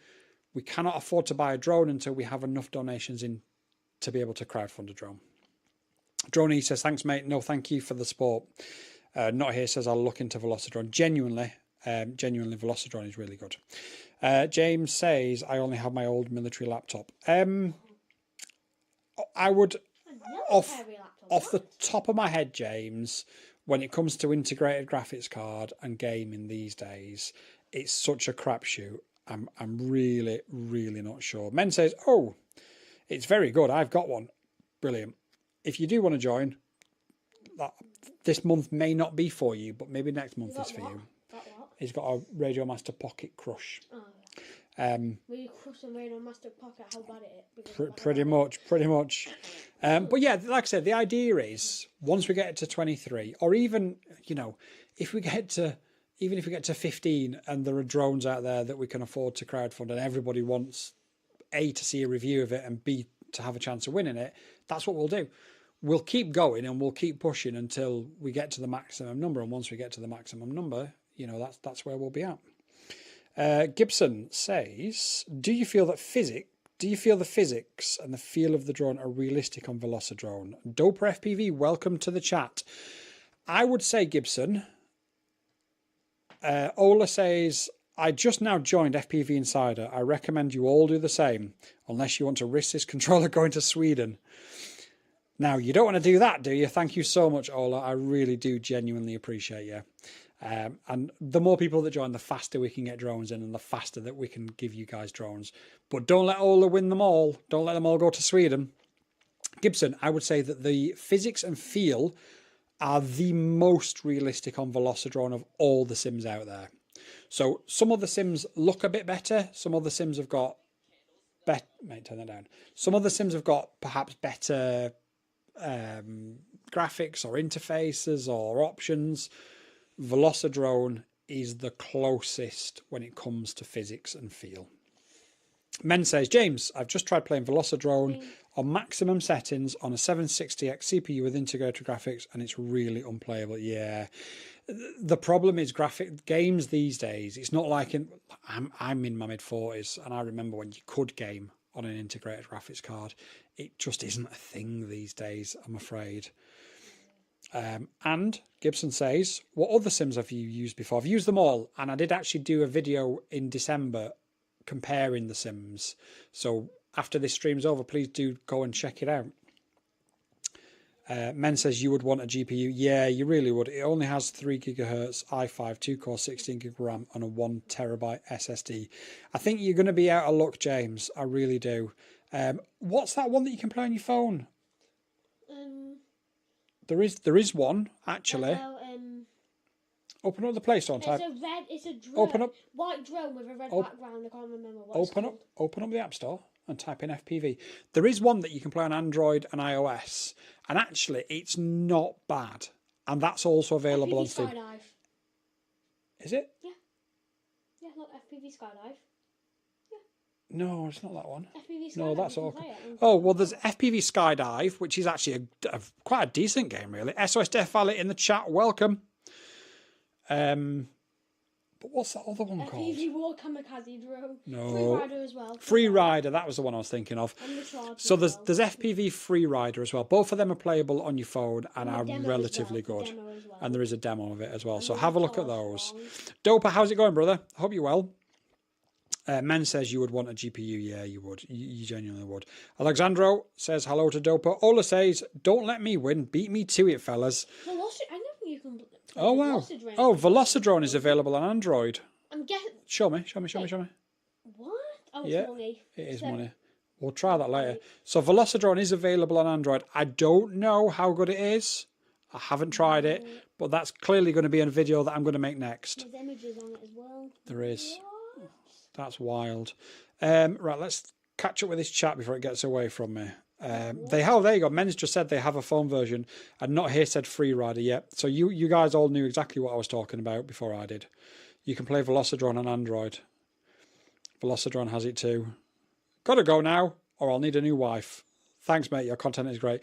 We cannot afford to buy a drone until we have enough donations in to be able to crowdfund a drone. Droney says, thanks, mate. No, thank you for the support. Not here says, I'll look into Velocidrone. Genuinely, Velocidrone is really good. James says, I only have my old military laptop. I would, off the top of my head, James, when it comes to integrated graphics card and gaming these days, it's such a crapshoot. I'm really, really not sure. Men says, oh, it's very good. I've got one. Brilliant. If you do want to join, this month may not be for you, but maybe next month is for you. He's got a Radiomaster Pocket Crush. Oh, yeah. Will you crush a Radiomaster Pocket? How bad it is? Pretty much. But yeah, like I said, the idea is once we get to 23, or even if we get to 15, and there are drones out there that we can afford to crowdfund, and everybody wants A, to see a review of it, and B, to have a chance of winning it, that's what we'll do. We'll keep going and we'll keep pushing until we get to the maximum number. And once we get to the maximum number, that's where we'll be at. Gibson says, do you feel the physics and the feel of the drone are realistic on Velocidrone? Doper FPV, welcome to the chat. I would say, Gibson, Ola says, I just now joined FPV Insider. I recommend you all do the same, unless you want to risk this controller going to Sweden. Now, you don't want to do that, do you? Thank you so much, Ola. I really do genuinely appreciate you. And the more people that join, the faster we can get drones in and the faster that we can give you guys drones. But don't let Ola win them all. Don't let them all go to Sweden. Gibson, I would say that the physics and feel are the most realistic on Velocidrone of all the sims out there. So some of the sims look a bit better. Some of the sims have got mate, turn that down. Some of the sims have got perhaps better graphics or interfaces or options. Velocidrone is the closest when it comes to physics and feel. Men says, James, I've just tried playing Velocidrone on maximum settings on a 760X CPU with integrated graphics, and it's really unplayable. Yeah. The problem is games these days. It's not like I'm in my mid-40s, and I remember when you could game on an integrated graphics card. It just isn't a thing these days, I'm afraid. And Gibson says, what other sims have you used before? I've used them all, and I did actually do a video in December comparing the sims. So after this stream's over, please do go and check it out. Men says you would want a GPU. Yeah, you really would. It only has 3 gigahertz i5, 2-core, 16 gig RAM, and a 1 terabyte SSD. I think you're going to be out of luck, James. I really do. What's that one that you can play on your phone? There is one actually. Open up the Play Store and type. It's a drone. Open up. White drone with a red background. I can't remember what it's called. Open up the App Store and type in FPV. There is one that you can play on Android and iOS, and actually it's not bad. And that's also available on Steam. Skydive. Is it? Yeah. Yeah, look, FPV Skydive. No, it's not that one. FPV No, Skydive, that's you can all. play it. Oh, well, there's FPV Skydive, which is actually quite a decent game, really. SOS Death Valley in the chat, welcome. But what's that other one called? FPV War Kamikaze Drone. No. Free Rider as well. Free Rider, that was the one I was thinking of. And the Charge So as there's well. FPV Free Rider as well. Both of them are playable on your phone and are demo as relatively well, the good. demo as well. And there is a demo of it as well. So there's have a a look at Charge those. one. Dopa, how's it going, brother? I hope you're well. Men says you would want a GPU. Yeah, you would. You genuinely would. Alexandro says hello to Dopa. Ola says, don't let me win. Beat me to it, fellas. I don't think you can play Oh, wow. Velocidrone. Oh, Velocidrone is available on Android. I'm guessing. Show me. What? Oh, it's Yeah, money. it is So- money. We'll try that later. So Velocidrone is available on Android. I don't know how good it is. I haven't tried it, but that's clearly going to be a video that I'm going to make next. There's images on it as well. There is. What? That's wild. Right, let's catch up with this chat before it gets away from me. There you go. Men's just said they have a phone version, and not here said Free Rider yet. So you guys all knew exactly what I was talking about before I did. You can play Velocidrone on Android. Velocidrone has it too. Gotta go now, or I'll need a new wife. Thanks, mate. Your content is great.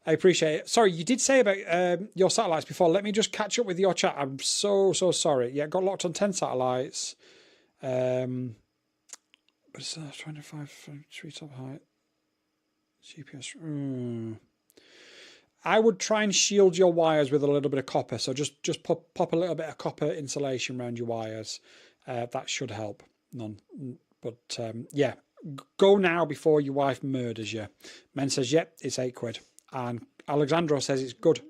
I appreciate it. Sorry, you did say about your satellites before. Let me just catch up with your chat. I'm so sorry. Yeah, got locked on 10 satellites. But it's 25 treetop height. GPS. I would try and shield your wires with a little bit of copper. So just pop a little bit of copper insulation around your wires. That should help. Yeah, go now before your wife murders you. Men says, yep, it's £8. And Alexandro says it's good.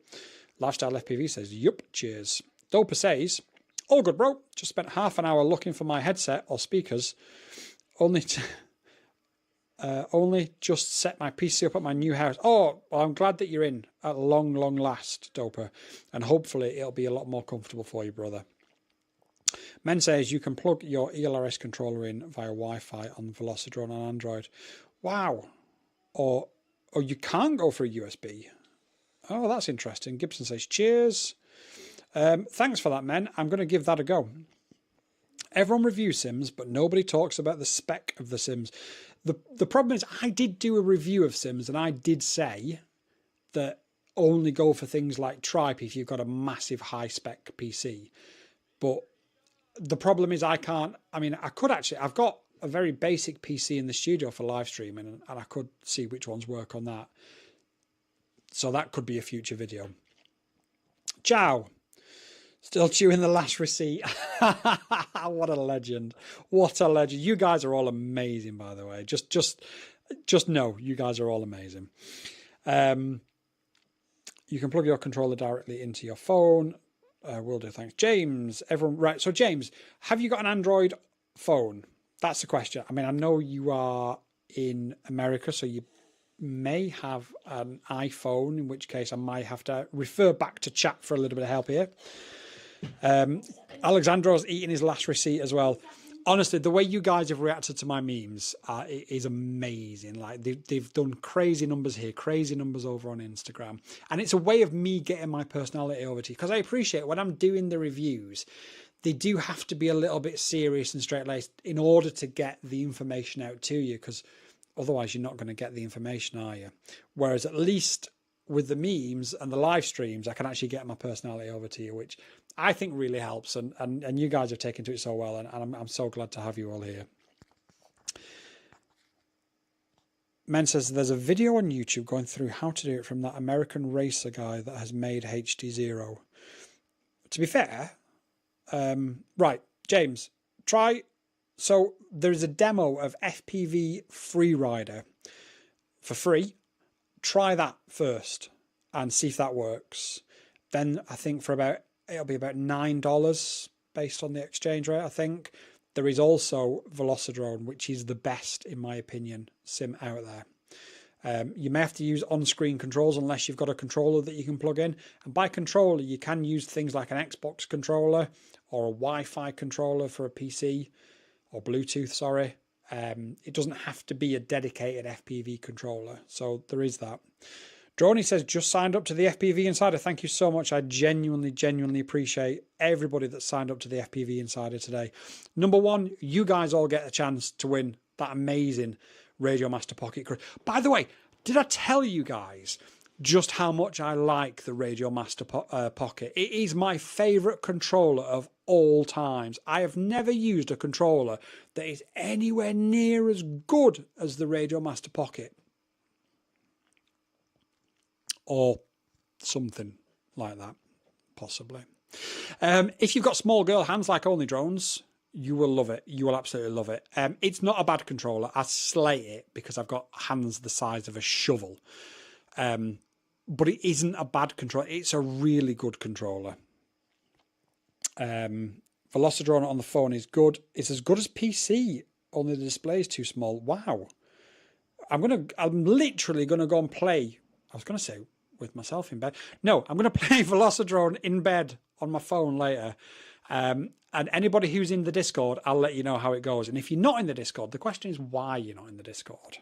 Lifestyle FPV says, yup, cheers. Dopa says, all good, bro. Just spent half an hour looking for my headset or speakers. Only just set my PC up at my new house. Oh, well, I'm glad that you're in at long last, Dopa. And hopefully it'll be a lot more comfortable for you, brother. Men says you can plug your ELRS controller in via Wi-Fi on Velocidrone on Android. Wow. Or you can't go for a USB. Oh, that's interesting. Gibson says, cheers. Thanks for that, men. I'm going to give that a go. Everyone reviews Sims, but nobody talks about the spec of the Sims. The problem is I did do a review of Sims, and I did say that only go for things like Tripe if you've got a massive high-spec PC. But the problem is I could actually, I've got a very basic PC in the studio for live streaming, and I could see which ones work on that. So that could be a future video. Ciao. Still chewing the last receipt. What a legend. What a legend. You guys are all amazing, by the way. Just know you guys are all amazing. You can plug your controller directly into your phone. Will do, thanks. James, everyone, right. So James, have you got an Android phone? That's the question. I mean, I know you are in America, so you may have an iPhone, in which case I might have to refer back to chat for a little bit of help here. Alexandro's eating his last receipt as well. Honestly, the way you guys have reacted to my memes is amazing. Like they've done crazy numbers here, crazy numbers over on Instagram. And it's a way of me getting my personality over to you. Because I appreciate when I'm doing the reviews, they do have to be a little bit serious and straight-laced in order to get the information out to you. Because otherwise you're not going to get the information, are you? Whereas at least with the memes and the live streams, I can actually get my personality over to you, which I think really helps. And you guys have taken to it so well, and I'm so glad to have you all here. Men says there's a video on YouTube going through how to do it from that American racer guy that has made HD0. To be fair, right, James, try. So there's a demo of FPV Free Rider for free. Try that first and see if that works. Then I think it'll be about $9 based on the exchange rate. I think there is also Velocidrone, which is the best, in my opinion, sim out there. You may have to use on-screen controls unless you've got a controller that you can plug in. And by controller, you can use things like an Xbox controller or a Wi-Fi controller for a PC, or Bluetooth, sorry. It doesn't have to be a dedicated FPV controller. So there is that. Droney says, just signed up to the FPV Insider. Thank you so much. I genuinely appreciate everybody that signed up to the FPV Insider today. Number one, you guys all get a chance to win that amazing Radio Master Pocket Crush. By the way, did I tell you guys just how much I like the Radio Master Pocket? It is my favourite controller of all times. I have never used a controller that is anywhere near as good as the Radio Master Pocket. Or something like that, possibly. If you've got small girl hands like Only Drones, you will love it. You will absolutely love it. It's not a bad controller. I slate it because I've got hands the size of a shovel. But it isn't a bad controller. It's a really good controller. Velocidrone on the phone is good. It's as good as PC, only the display is too small. Wow. I'm literally gonna go and play. I was gonna say with myself in bed. No, I'm gonna play Velocidrone in bed on my phone later. And anybody who's in the Discord, I'll let you know how it goes. And if you're not in the Discord, the question is why you're not in the Discord.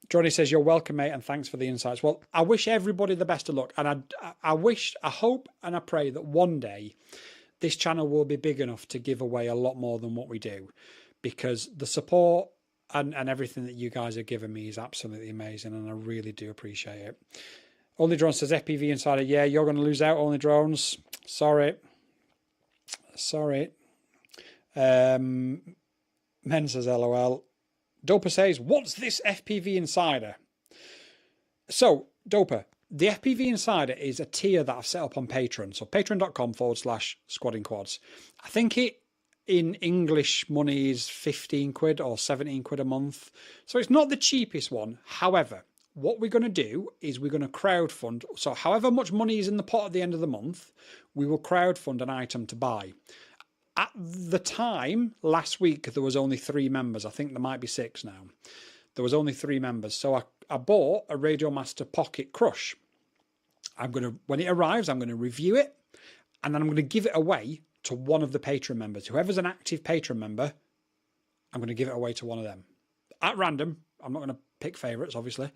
Johnny says, you're welcome, mate, and thanks for the insights. Well, I wish everybody the best of luck. And I hope and I pray that one day this channel will be big enough to give away a lot more than what we do. Because the support and everything that you guys are giving me is absolutely amazing, and I really do appreciate it. Only Drones says, FPV Insider, yeah, you're going to lose out, Only Drones. Sorry. Men says, LOL. Doper says, what's this FPV Insider? So, Doper, the FPV Insider is a tier that I've set up on Patreon. So, patreon.com/squaddingquads. I think it, in English money, is 15 quid or 17 quid a month. So, it's not the cheapest one. However, what we're going to do is we're going to crowdfund. So, however much money is in the pot at the end of the month, we will crowdfund an item to buy. At the time, last week, there was only 3 members. I think there might be 6 now. There was only 3 members. So I bought a Radio Master Pocket Crush. When it arrives, I'm going to review it. And then I'm going to give it away to one of the Patreon members. Whoever's an active Patreon member, I'm going to give it away to one of them. At random. I'm not going to pick favourites, obviously.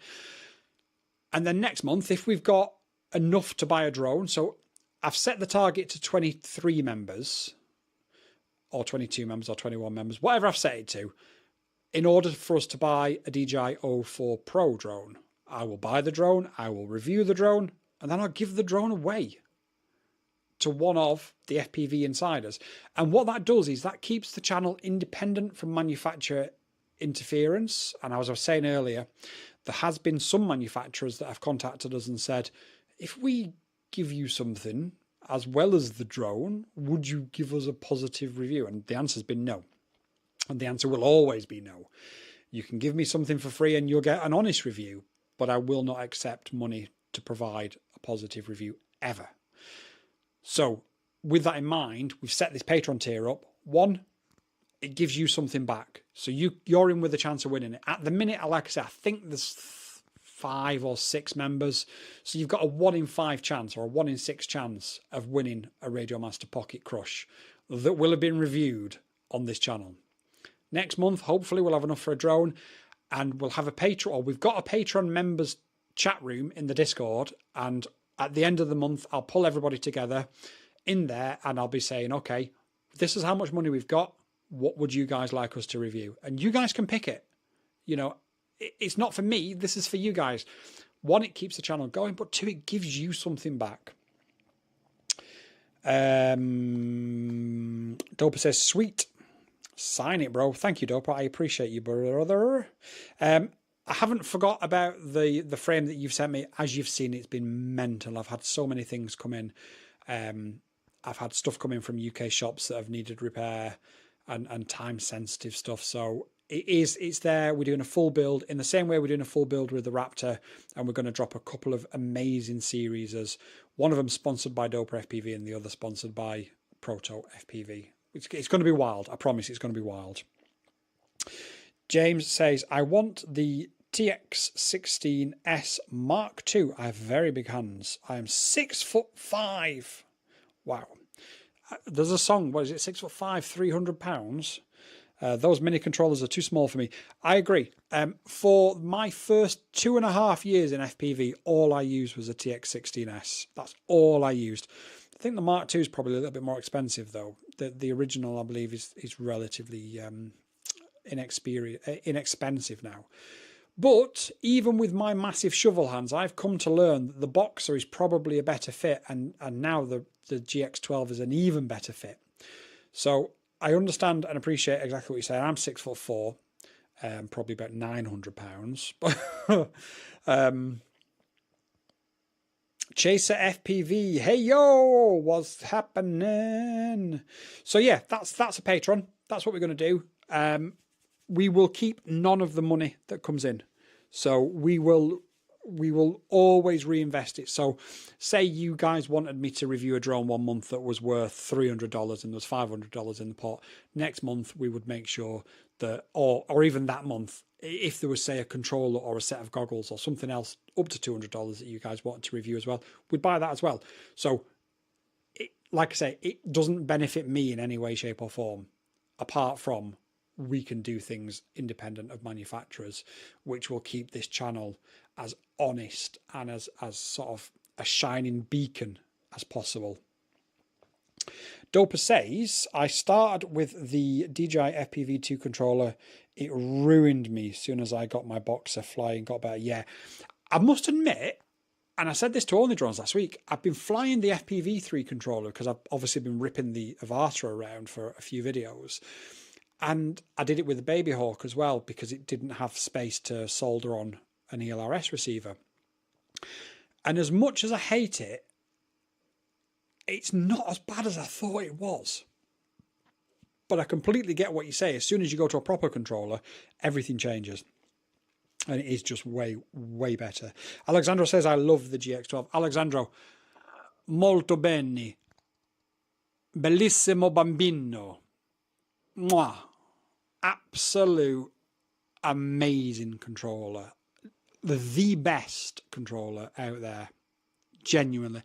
And then next month, if we've got enough to buy a drone. So I've set the target to 23 members. Or 22 members or 21 members, whatever I've set it to, in order for us to buy a DJI O4 Pro drone. I will buy the drone, I will review the drone, and then I'll give the drone away to one of the FPV Insiders. And what that does is that keeps the channel independent from manufacturer interference. And as I was saying earlier, there has been some manufacturers that have contacted us and said, if we give you something as well as the drone, would you give us a positive review? And the answer's been no. And the answer will always be no. You can give me something for free and you'll get an honest review, but I will not accept money to provide a positive review ever. So with that in mind, we've set this Patreon tier up. 1, it gives you something back. So you're in with a chance of winning it. At the minute, like I said, I think there's 5 or 6 members. So you've got a 1 in 5 chance or a 1 in 6 chance of winning a Radio Master Pocket Crush that will have been reviewed on this channel. Next month, hopefully we'll have enough for a drone, and we'll have a Patreon, or we've got a Patreon members chat room in the Discord. And at the end of the month, I'll pull everybody together in there and I'll be saying, okay, this is how much money we've got. What would you guys like us to review? And you guys can pick it. You know, it's not for me. This is for you guys. 1, it keeps the channel going, but 2, it gives you something back. Doper says, sweet. Sign it, bro. Thank you, Doper. I appreciate you, brother. I haven't forgot about the frame that you've sent me. As you've seen, it's been mental. I've had so many things come in. I've had stuff come in from UK shops that have needed repair and time-sensitive stuff. So it's there. We're doing a full build in the same way we're doing a full build with the Raptor, and we're going to drop a couple of amazing series, as one of them sponsored by Doper FPV and the other sponsored by Proto FPV. It's going to be wild. I promise it's going to be wild. James says, I want the TX16S Mark II. I have very big hands. I am 6'5". Wow. There's a song, what is it, 6'5", 300 pounds? Those mini controllers are too small for me. I agree. For my first 2.5 years in FPV, all I used was a TX16S. That's all I used. I think the Mark II is probably a little bit more expensive, though. The original, I believe, is relatively inexpensive now. But even with my massive shovel hands, I've come to learn that the Boxer is probably a better fit, and now the GX12 is an even better fit. So I understand and appreciate exactly what you're saying. I'm 6'4", probably about 900 pounds. Chaser FPV, hey yo, what's happening? So yeah, that's a patron. That's what we're going to do. We will keep none of the money that comes in. So we will always reinvest it. So say you guys wanted me to review a drone one month that was worth $300 and there was $500 in the pot. Next month we would make sure that, or even that month, if there was, say, a controller or a set of goggles or something else up to $200 that you guys wanted to review as well, we'd buy that as well. So like I say, it doesn't benefit me in any way, shape or form, apart from we can do things independent of manufacturers, which will keep this channel as honest and as sort of a shining beacon as possible. Doper says, I started with the DJI FPV2 controller. It ruined me as soon as I got my Boxer flying, got better. Yeah, I must admit, and I said this to Only Drones last week, I've been flying the FPV3 controller because I've obviously been ripping the Avata around for a few videos. And I did it with the Baby Hawk as well because it didn't have space to solder on an ELRS receiver. And as much as I hate it, it's not as bad as I thought it was. But I completely get what you say. As soon as you go to a proper controller, everything changes. And it is just way, way better. Alexandro says, I love the GX12. Alexandro, molto bene. Bellissimo bambino. Mwah. Absolute amazing controller. The best controller out there. Genuinely.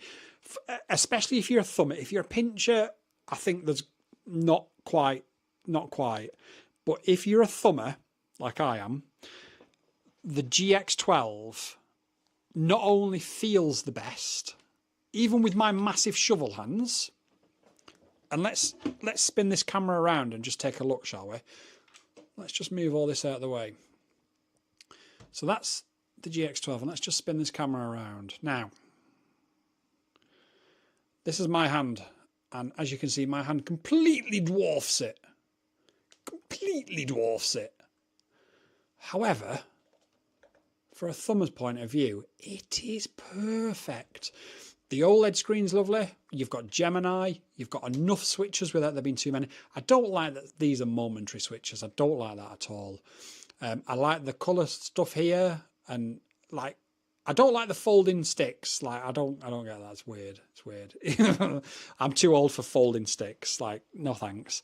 Especially if you're a thumber. If you're a pincher, I think there's not quite. But if you're a thumber, like I am, the GX12 not only feels the best, even with my massive shovel hands. And let's spin this camera around and just take a look, shall we? Let's just move all this out of the way. So that's the GX12, and let's just spin this camera around. Now, this is my hand, and as you can see, my hand completely dwarfs it. Completely dwarfs it. However, for a thumber's point of view, it is perfect. The OLED screen's lovely. You've got Gemini. You've got enough switches without there being too many. I don't like that these are momentary switches. I don't like that at all. I like the colour stuff here, and like I don't like the folding sticks. Like I don't get that. It's weird. It's weird. I'm too old for folding sticks. Like no thanks.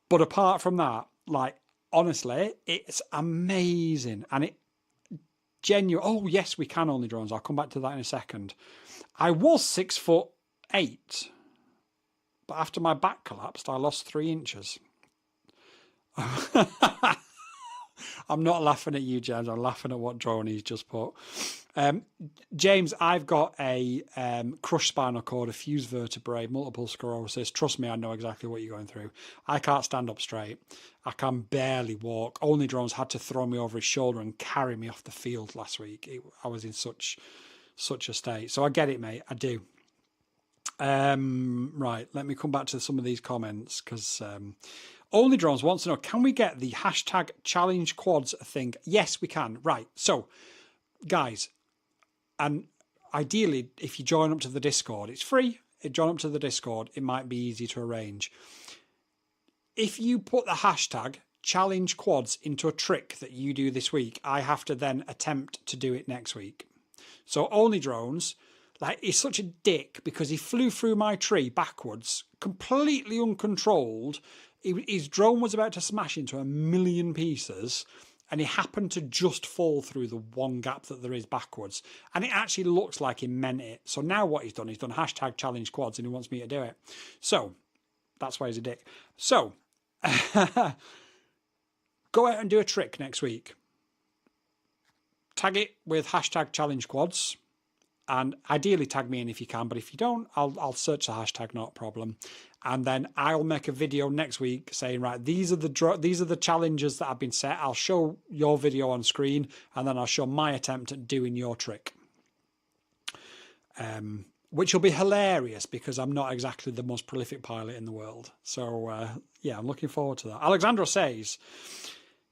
But apart from that, like honestly, it's amazing, and it genuine. Oh yes, we can Only Drones. I'll come back to that in a second. I was 6'8", but after my back collapsed, I lost 3 inches. I'm not laughing at you, James. I'm laughing at what drone he's just put. James, I've got a crushed spinal cord, a fused vertebrae, multiple sclerosis. Trust me, I know exactly what you're going through. I can't stand up straight. I can barely walk. Only Drones had to throw me over his shoulder and carry me off the field last week. I was in such a state. So I get it, mate. I do. Right, let me come back to some of these comments because Only Drones wants to know, can we get the hashtag challenge quads thing? Yes, we can. Right. So, guys, and ideally, if you join up to the Discord, it's free. Join up to the Discord. It might be easy to arrange. If you put the hashtag challenge quads into a trick that you do this week, I have to then attempt to do it next week. So Only Drones, like, he's such a dick because he flew through my tree backwards, completely uncontrolled. His drone was about to smash into 1,000,000 pieces, and he happened to just fall through the one gap that there is backwards. And it actually looks like he meant it. So now what he's done hashtag challenge quads, and he wants me to do it. So that's why he's a dick. So go out and do a trick next week. Tag it with hashtag challenge quads, And ideally tag me in if you can, but if you don't, I'll search the hashtag, not a problem. And then I'll make a video next week saying, right, these are the challenges that have been set. I'll show your video on screen, and then I'll show my attempt at doing your trick. Which will be hilarious because I'm not exactly the most prolific pilot in the world. So yeah, I'm looking forward to that. Alexandra says,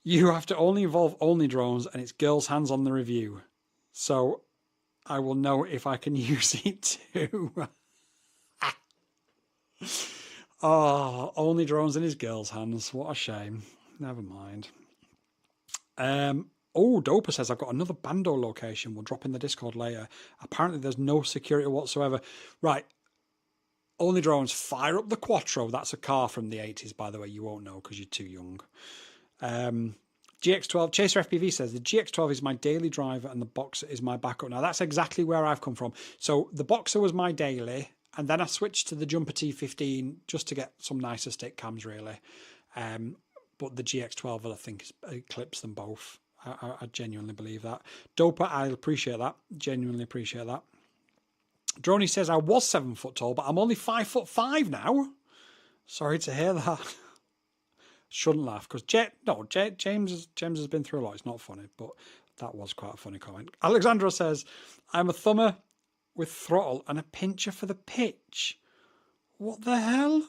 you have to only involve only drones, and it's girls' hands on the review. So I will know if I can use it too. Oh, only drones in his girl's hands. What a shame. Never mind. Oh, Doper says, I've got another Bando location. We'll drop in the Discord later. Apparently there's no security whatsoever. Right. Only drones, fire up the Quattro. That's a car from the 80s, by the way. You won't know because you're too young. GX12, Chaser FPV says, the GX12 is my daily driver and the Boxer is my backup. Now, that's exactly where I've come from. So the Boxer was my daily, and then I switched to the Jumper T15 just to get some nicer stick cams, really. But the GX12, I think, eclipsed them both. I genuinely believe that. Doper, I appreciate that. Genuinely appreciate that. Droney says, I was 7 foot tall, but I'm only 5'5" now. Sorry to hear that. Shouldn't laugh because James has been through a lot. It's not funny, but that was quite a funny comment. Alexandra says, I'm a thumber with throttle and a pincher for the pitch. What the hell?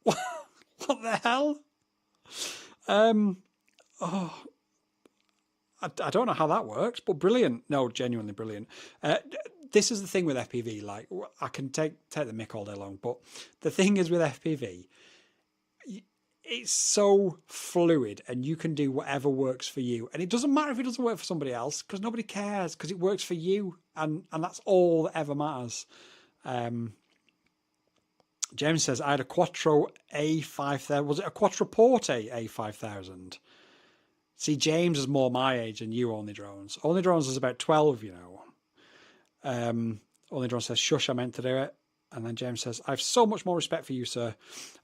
What the hell? Oh, I don't know how that works, but brilliant. No, genuinely brilliant. This is the thing with FPV. Like, I can take the mick all day long, but the thing is with FPV, it's so fluid and you can do whatever works for you. And it doesn't matter if it doesn't work for somebody else because nobody cares because it works for you. And that's all that ever matters. James says, I had a Quattro A5000. Was it a Quattroporte A5000? See, James is more my age than you, Only Drones. Only Drones is about 12, you know. Only Drones says, shush, I meant to do it. And then James says, I have so much more respect for you, sir.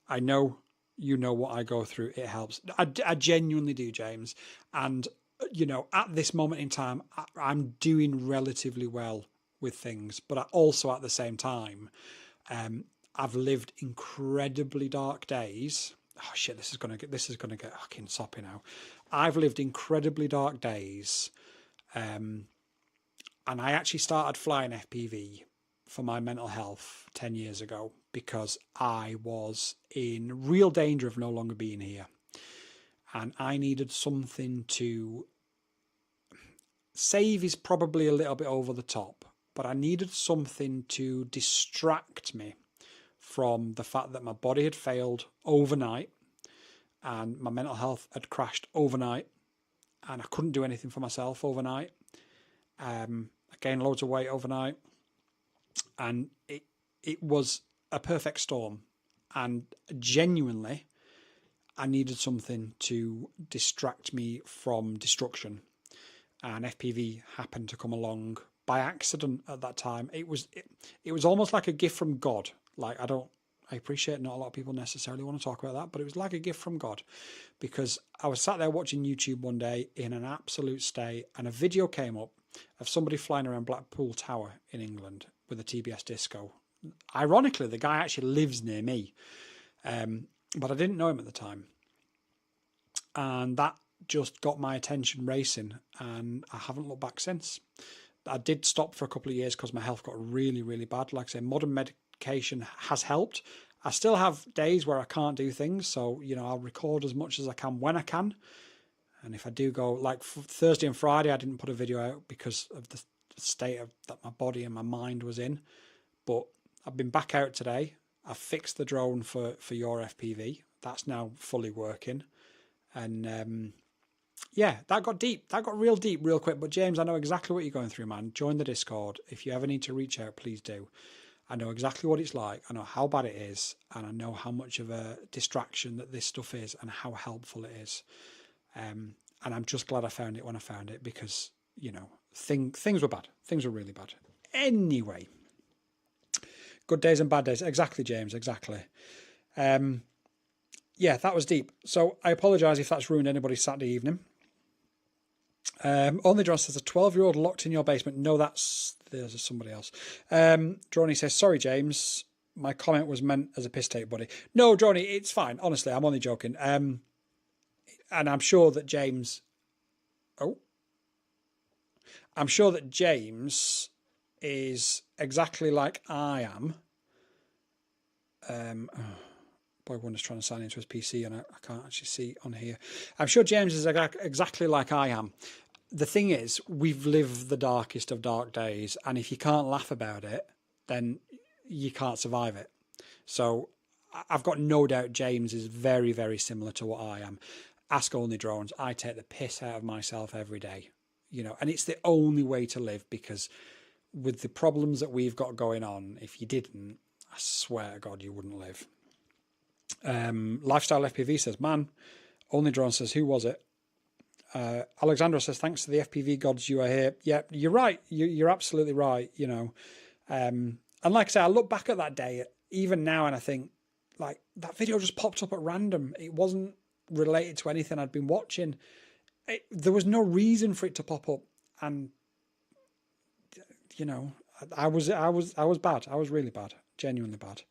I know you know what I go through. It helps. I genuinely do, James. And, you know, at this moment in time, I'm doing relatively well with things. But I also, at the same time, I've lived incredibly dark days. Oh shit! This is gonna get fucking soppy now. I've lived incredibly dark days, and I actually started flying FPV for my mental health 10 years ago because I was in real danger of no longer being here, and I needed something to save. Is probably a little bit over the top, but I needed something to distract me from the fact that my body had failed overnight and my mental health had crashed overnight and I couldn't do anything for myself overnight. I gained loads of weight overnight and it was a perfect storm, and genuinely I needed something to distract me from destruction, and FPV happened to come along by accident at that time. It was almost like a gift from God. Like, I appreciate not a lot of people necessarily want to talk about that, but it was like a gift from God, because I was sat there watching YouTube one day in an absolute state, and a video came up of somebody flying around Blackpool Tower in England with a TBS disco. Ironically, the guy actually lives near me, but I didn't know him at the time. And that just got my attention racing, and I haven't looked back since. I did stop for a couple of years because my health got really, really bad. Like I say, modern medication has helped. I still have days where I can't do things, so you know, I'll record as much as I can when I can. And if I do go, like Thursday and Friday, I didn't put a video out because of the state of that my body and my mind was in. But I've been back out today. I've fixed the drone for your FPV. That's now fully working. And yeah, that got deep. That got real deep real quick. But James, I know exactly what you're going through, man. Join the Discord. If you ever need to reach out, please do. I know exactly what it's like. I know how bad it is. And I know how much of a distraction that this stuff is and how helpful it is. And I'm just glad I found it when I found it, because, you know, things were bad. Things were really bad. Anyway, good days and bad days. Exactly, James. Exactly. Yeah, that was deep. So I apologise if that's ruined anybody's Saturday evening. Only John says, a 12-year-old locked in your basement. No, there's somebody else. Droney says, sorry, James. My comment was meant as a piss take, buddy. No, Droney, it's fine. Honestly, I'm only joking. And I'm sure that James... Oh. I'm sure that James is exactly like I am. Boy, one is trying to sign into his PC and I can't actually see on here. I'm sure James is exactly like I am. The thing is, we've lived the darkest of dark days, and if you can't laugh about it, then you can't survive it. So I've got no doubt James is very, very similar to what I am. Ask Only Drones. I take the piss out of myself every day, and it's the only way to live, because with the problems that we've got going on, if you didn't, I swear to God, you wouldn't live. Lifestyle FPV says, man. Only Drone says, who was it? Alexandra says, thanks to the FPV gods, you are here. Yeah, you're right. You're absolutely right. And like I say, I look back at that day, even now, and I think, like, that video just popped up at random. It wasn't related to anything I'd been watching. There was no reason for it to pop up, and I was bad. I was really bad, genuinely bad.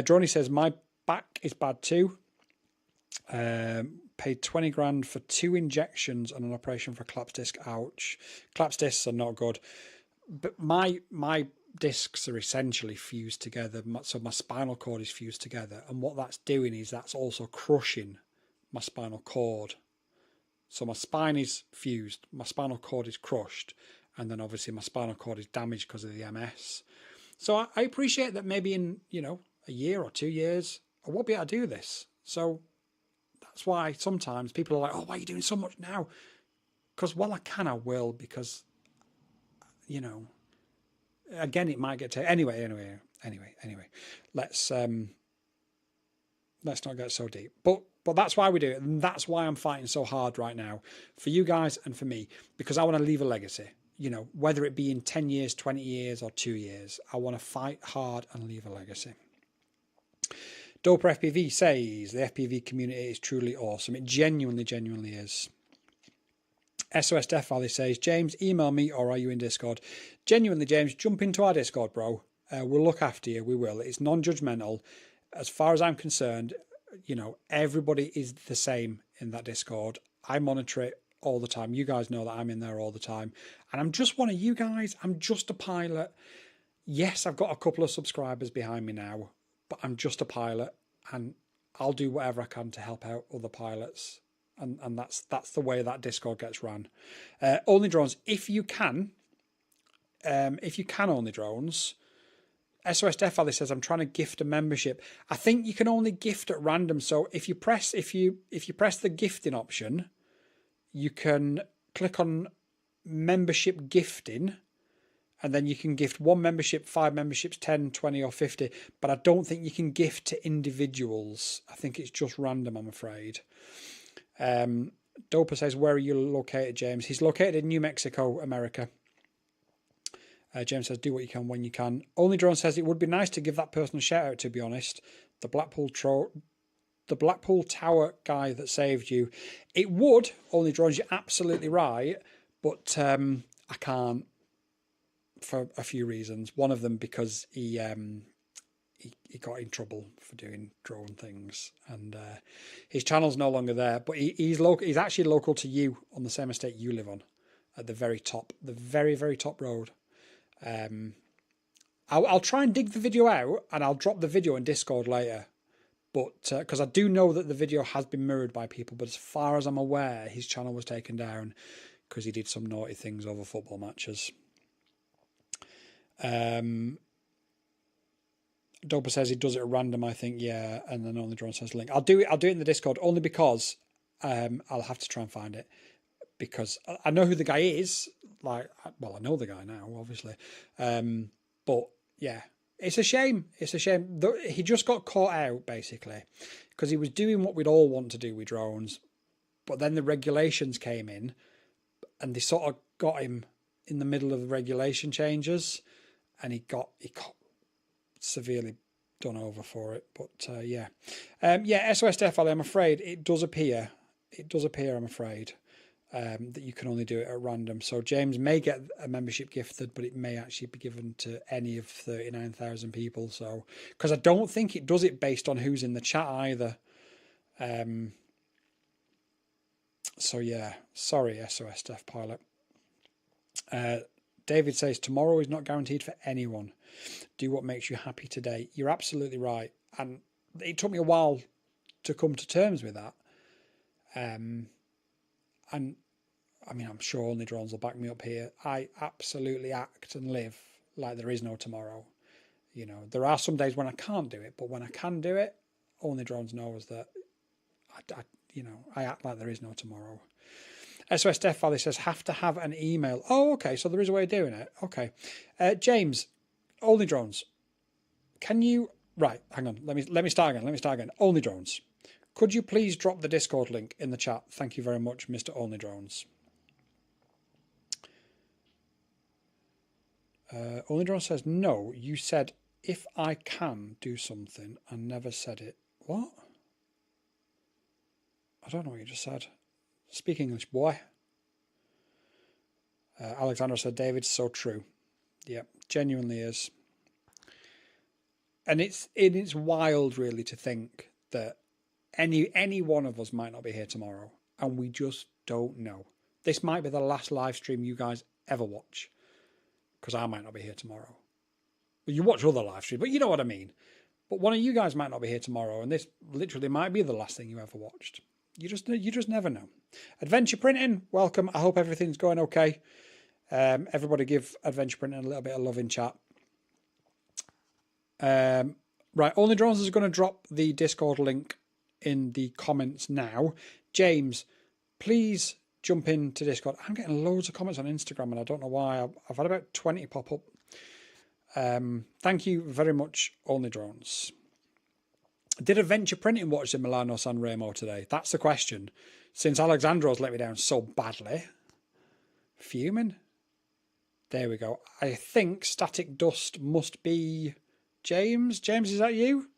Droney says, my back is bad too. Paid 20 grand for 2 injections and an operation for collapsed disc. Ouch. Collapsed discs are not good. But my discs are essentially fused together. So my spinal cord is fused together. And what that's doing is that's also crushing my spinal cord. So my spine is fused. My spinal cord is crushed. And then obviously my spinal cord is damaged because of the MS. So I appreciate that maybe in, a year or 2 years, I won't be able to do this. So that's why sometimes people are like, oh, why are you doing so much now? Because, well, I can, I will, because, again, it might get to... Anyway. Let's not get so deep. But that's why we do it. And that's why I'm fighting so hard right now for you guys and for me, because I want to leave a legacy. Whether it be in 10 years, 20 years or 2 years, I want to fight hard and leave a legacy. Doper FPV says, the FPV community is truly awesome. It genuinely is. SOS Death Valley says, James, email me, or are you in Discord? Genuinely, James, jump into our Discord, bro. We'll look after you. We will. It's non-judgmental. As far as I'm concerned, everybody is the same in that Discord. I monitor it all the time. You guys know that I'm in there all the time. And I'm just one of you guys. I'm just a pilot. Yes, I've got a couple of subscribers behind me now, but I'm just a pilot, and I'll do whatever I can to help out other pilots. And that's the way that Discord gets run. Only Drones, if you can Only Drones. SOS Death Valley says, I'm trying to gift a membership. I think you can only gift at random. So if you press the gifting option, you can click on membership gifting, and then you can gift 1 membership, 5 memberships, 10, 20 or 50. But I don't think you can gift to individuals. I think it's just random, I'm afraid. Doper says, where are you located, James? He's located in New Mexico, America. James says, do what you can when you can. Only Drone says, it would be nice to give that person a shout out, to be honest. The Blackpool Tower guy that saved you. It would, Only Drones, you're absolutely right. But I can't, for a few reasons. One of them because he got in trouble for doing drone things, and his channel's no longer there. But he's local. He's actually local to you, on the same estate you live on, at the very top, the very, very top road. I'll try and dig the video out, and I'll drop the video in Discord later. But because I do know that the video has been mirrored by people, but as far as I'm aware, his channel was taken down because he did some naughty things over football matches. Doper says he does it at random, I think, yeah, and then Only Drone says link. I'll do it in the Discord, only because I'll have to try and find it, because I know who the guy is. I know the guy now, obviously. But yeah, it's a shame. It's a shame. He just got caught out, basically, because he was doing what we'd all want to do with drones, but then the regulations came in, and they sort of got him in the middle of the regulation changes, and he got severely done over for it. But SOS Death Valley, I'm afraid it does appear, I'm afraid. that you can only do it at random. So James may get a membership gifted, but it may actually be given to any of 39,000 people. So, because I don't think it does it based on who's in the chat either. So yeah, sorry, SOS Deaf Pilot. David says, tomorrow is not guaranteed for anyone. Do what makes you happy today. You're absolutely right. And it took me a while to come to terms with that. And I mean, I'm sure Only Drones will back me up here. I absolutely act and live like there is no tomorrow. You know, there are some days when I can't do it, but when I can do it, Only Drones knows that I act like there is no tomorrow. SOS Death Valley says, have to have an email. Oh, okay, so there is a way of doing it. Okay. James, Only Drones, can you... Right, hang on. Let me start again. Only Drones, could you please drop the Discord link in the chat? Thank you very much, Mr. Only Drones. Only Drones says, no, you said, if I can do something, I never said it. What? I don't know what you just said. Speak English, boy. Alexandra said, David's so true. Yeah, genuinely is. And it's wild, really, to think that any one of us might not be here tomorrow, and we just don't know. This might be the last live stream you guys ever watch, because I might not be here tomorrow. Well, you watch other live streams, but you know what I mean. But one of you guys might not be here tomorrow, and this literally might be the last thing you ever watched. You just never know. Adventure Printing, welcome. I hope everything's going okay. Everybody give Adventure Printing a little bit of love in chat. Right, Only Drones is going to drop the Discord link in the comments now. James, please jump into Discord. I'm getting loads of comments on Instagram and I don't know why. I've had about 20 pop up. Thank you very much, Only Drones. Did Adventure Printing watch the Milano San Remo today? That's the question. Since Alexandro's let me down so badly. Fuming. There we go. I think Static Dust must be James. James, is that you?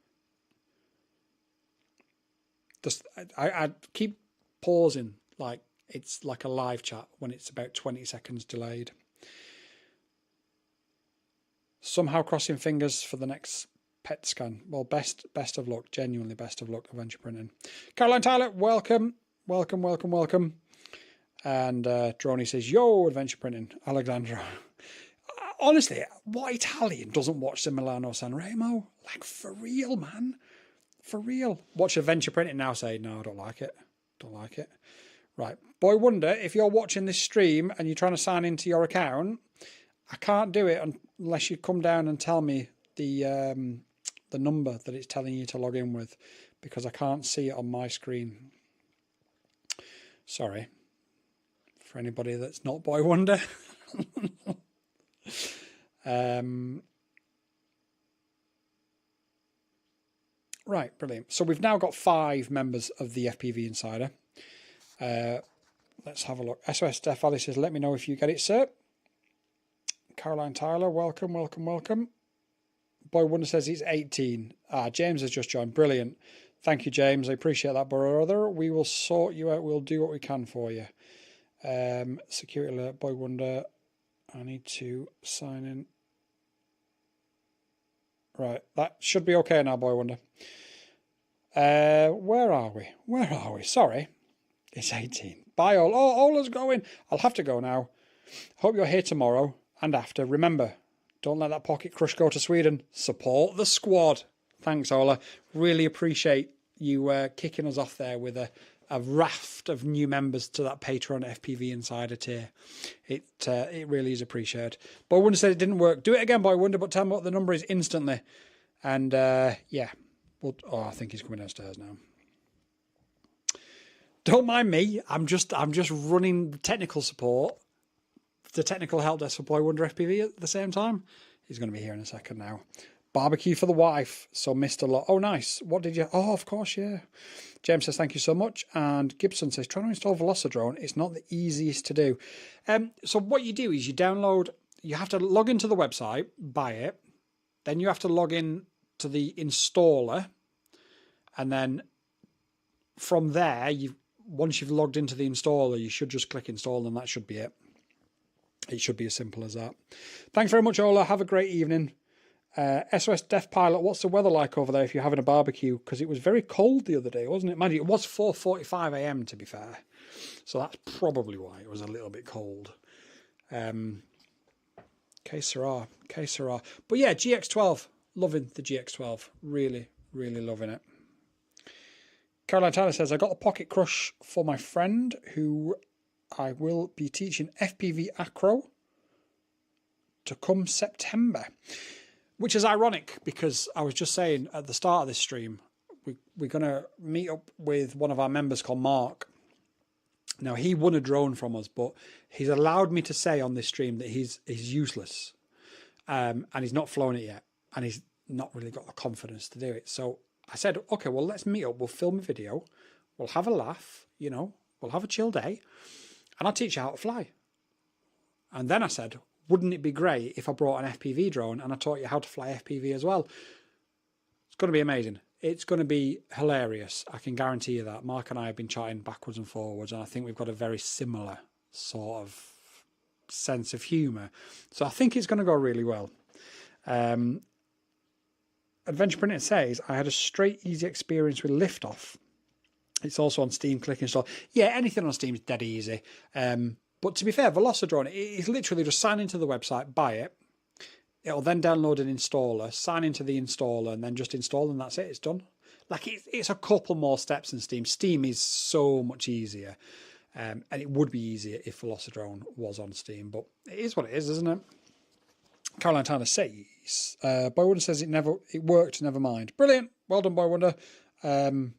I keep pausing like it's like a live chat when it's about 20 seconds delayed. Somehow crossing fingers for the next PET scan. Well, best of luck. Genuinely best of luck, Adventure Printing. Caroline Tyler, welcome. And Droney says, yo, Adventure Printing. Alexandra. Honestly, what Italian doesn't watch the Milano San Remo? Like, for real, man. For real. Watch Adventure Printing now say, no, I don't like it. Right. Boy Wonder, if you're watching this stream and you're trying to sign into your account, I can't do it unless you come down and tell me the number that it's telling you to log in with, because I can't see it on my screen. Sorry. For anybody that's not Boy Wonder. Right, brilliant. So we've now got 5 members of the FPV Insider. Let's have a look. SOS Death Valley says, let me know if you get it, sir. Caroline Tyler, welcome. Boy Wonder says he's 18. James has just joined. Brilliant. Thank you, James. I appreciate that, brother. We will sort you out. We'll do what we can for you. Security alert, Boy Wonder. I need to sign in. Right, that should be okay now, Boy Wonder. Where are we? Sorry. It's 18. Bye, all. Oh, Ola's going. I'll have to go now. Hope you're here tomorrow and after. Remember, don't let that pocket crush go to Sweden. Support the squad. Thanks, Ola. Really appreciate you kicking us off there with a raft of new members to that Patreon FPV Insider tier. It really is appreciated. Boy Wonder said it didn't work. Do it again, Boy Wonder, but tell me what the number is instantly. And yeah, I think he's coming downstairs now. Don't mind me. I'm just running technical support, the technical help desk for Boy Wonder FPV at the same time. He's going to be here in a second now. Barbecue for the wife. So missed a lot. Oh, nice. What did you... Oh, of course, yeah. James says, thank you so much. And Gibson says, trying to install Velocidrone, it's not the easiest to do. So what you do is you download... You have to log into the website, buy it. Then you have to log in to the installer. And then from there, once you've logged into the installer, you should just click install and that should be it. It should be as simple as that. Thanks very much, Ola. Have a great evening. SOS Death Pilot, what's the weather like over there if you're having a barbecue? Because it was very cold the other day, wasn't it? Mind you, it was 4:45 a.m. to be fair. So that's probably why it was a little bit cold. Que sera. But yeah, GX12. Loving the GX12. Really, really loving it. Caroline Tyler says, I got a Pocket Crush for my friend who I will be teaching FPV acro to come September. Which is ironic because I was just saying at the start of this stream, we're going to meet up with one of our members called Mark. Now, he won a drone from us, but he's allowed me to say on this stream that he's useless. And he's not flown it yet. And he's not really got the confidence to do it. So I said, okay, well, let's meet up. We'll film a video. We'll have a laugh. You know, we'll have a chill day. And I'll teach you how to fly. And then I said, wouldn't it be great if I brought an FPV drone and I taught you how to fly FPV as well? It's going to be amazing. It's going to be hilarious. I can guarantee you that. Mark and I have been chatting backwards and forwards, and I think we've got a very similar sort of sense of humour. So I think it's going to go really well. Adventure Printer says, I had a straight, easy experience with Liftoff. It's also on Steam. Click install. Yeah, anything on Steam is dead easy. But to be fair, Velocidrone, it's literally just sign into the website, buy it. It'll then download an installer, sign into the installer, and then just install, and that's it. It's done. Like, it's a couple more steps than Steam. Steam is so much easier. And it would be easier if Velocidrone was on Steam. But it is what it is, isn't it? Caroline Tanner says, Boy Wonder says it worked, never mind. Brilliant. Well done, Boy Wonder. I'm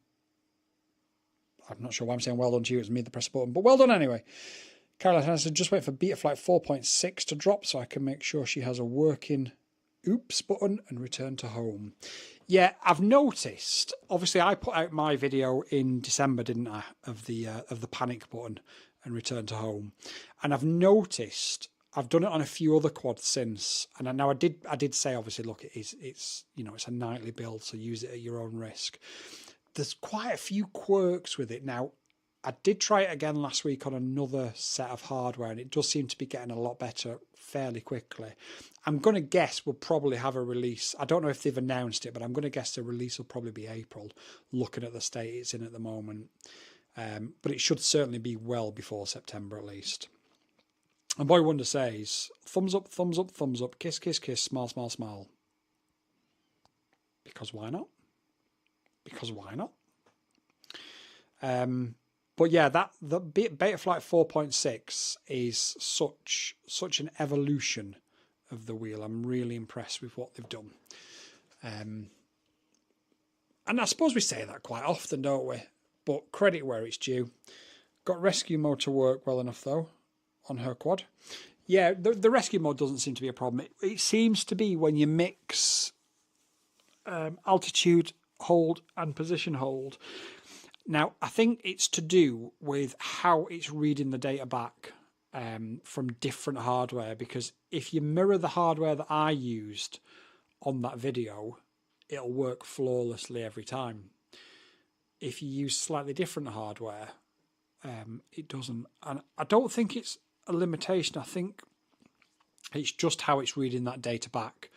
not sure why I'm saying well done to you. It was me that pressed the button. But well done anyway. Caroline said, just wait for Betaflight 4.6 to drop so I can make sure she has a working oops button and return to home. Yeah, I've noticed, obviously I put out my video in December, didn't I, of the panic button and return to home. And I've noticed, I've done it on a few other quads since. And now I did say, obviously, look, it's you know, it's a nightly build, so use it at your own risk. There's quite a few quirks with it. Now, I did try it again last week on another set of hardware, and it does seem to be getting a lot better fairly quickly. I'm going to guess we'll probably have a release. I don't know if they've announced it, but I'm going to guess the release will probably be April, looking at the state it's in at the moment. But it should certainly be well before September at least. And Boy Wonder says, thumbs up, thumbs up, thumbs up, kiss, kiss, kiss, smile, smile, smile. Because why not? Because why not? But yeah, the Betaflight 4.6 is such an evolution of the wheel. I'm really impressed with what they've done. And I suppose we say that quite often, don't we? But credit where it's due. Got rescue mode to work well enough, though, on her quad. Yeah, the rescue mode doesn't seem to be a problem. It seems to be when you mix altitude hold and position hold. Now, I think it's to do with how it's reading the data back from different hardware, because if you mirror the hardware that I used on that video, it'll work flawlessly every time. If you use slightly different hardware, it doesn't. And I don't think it's a limitation. I think it's just how it's reading that data back.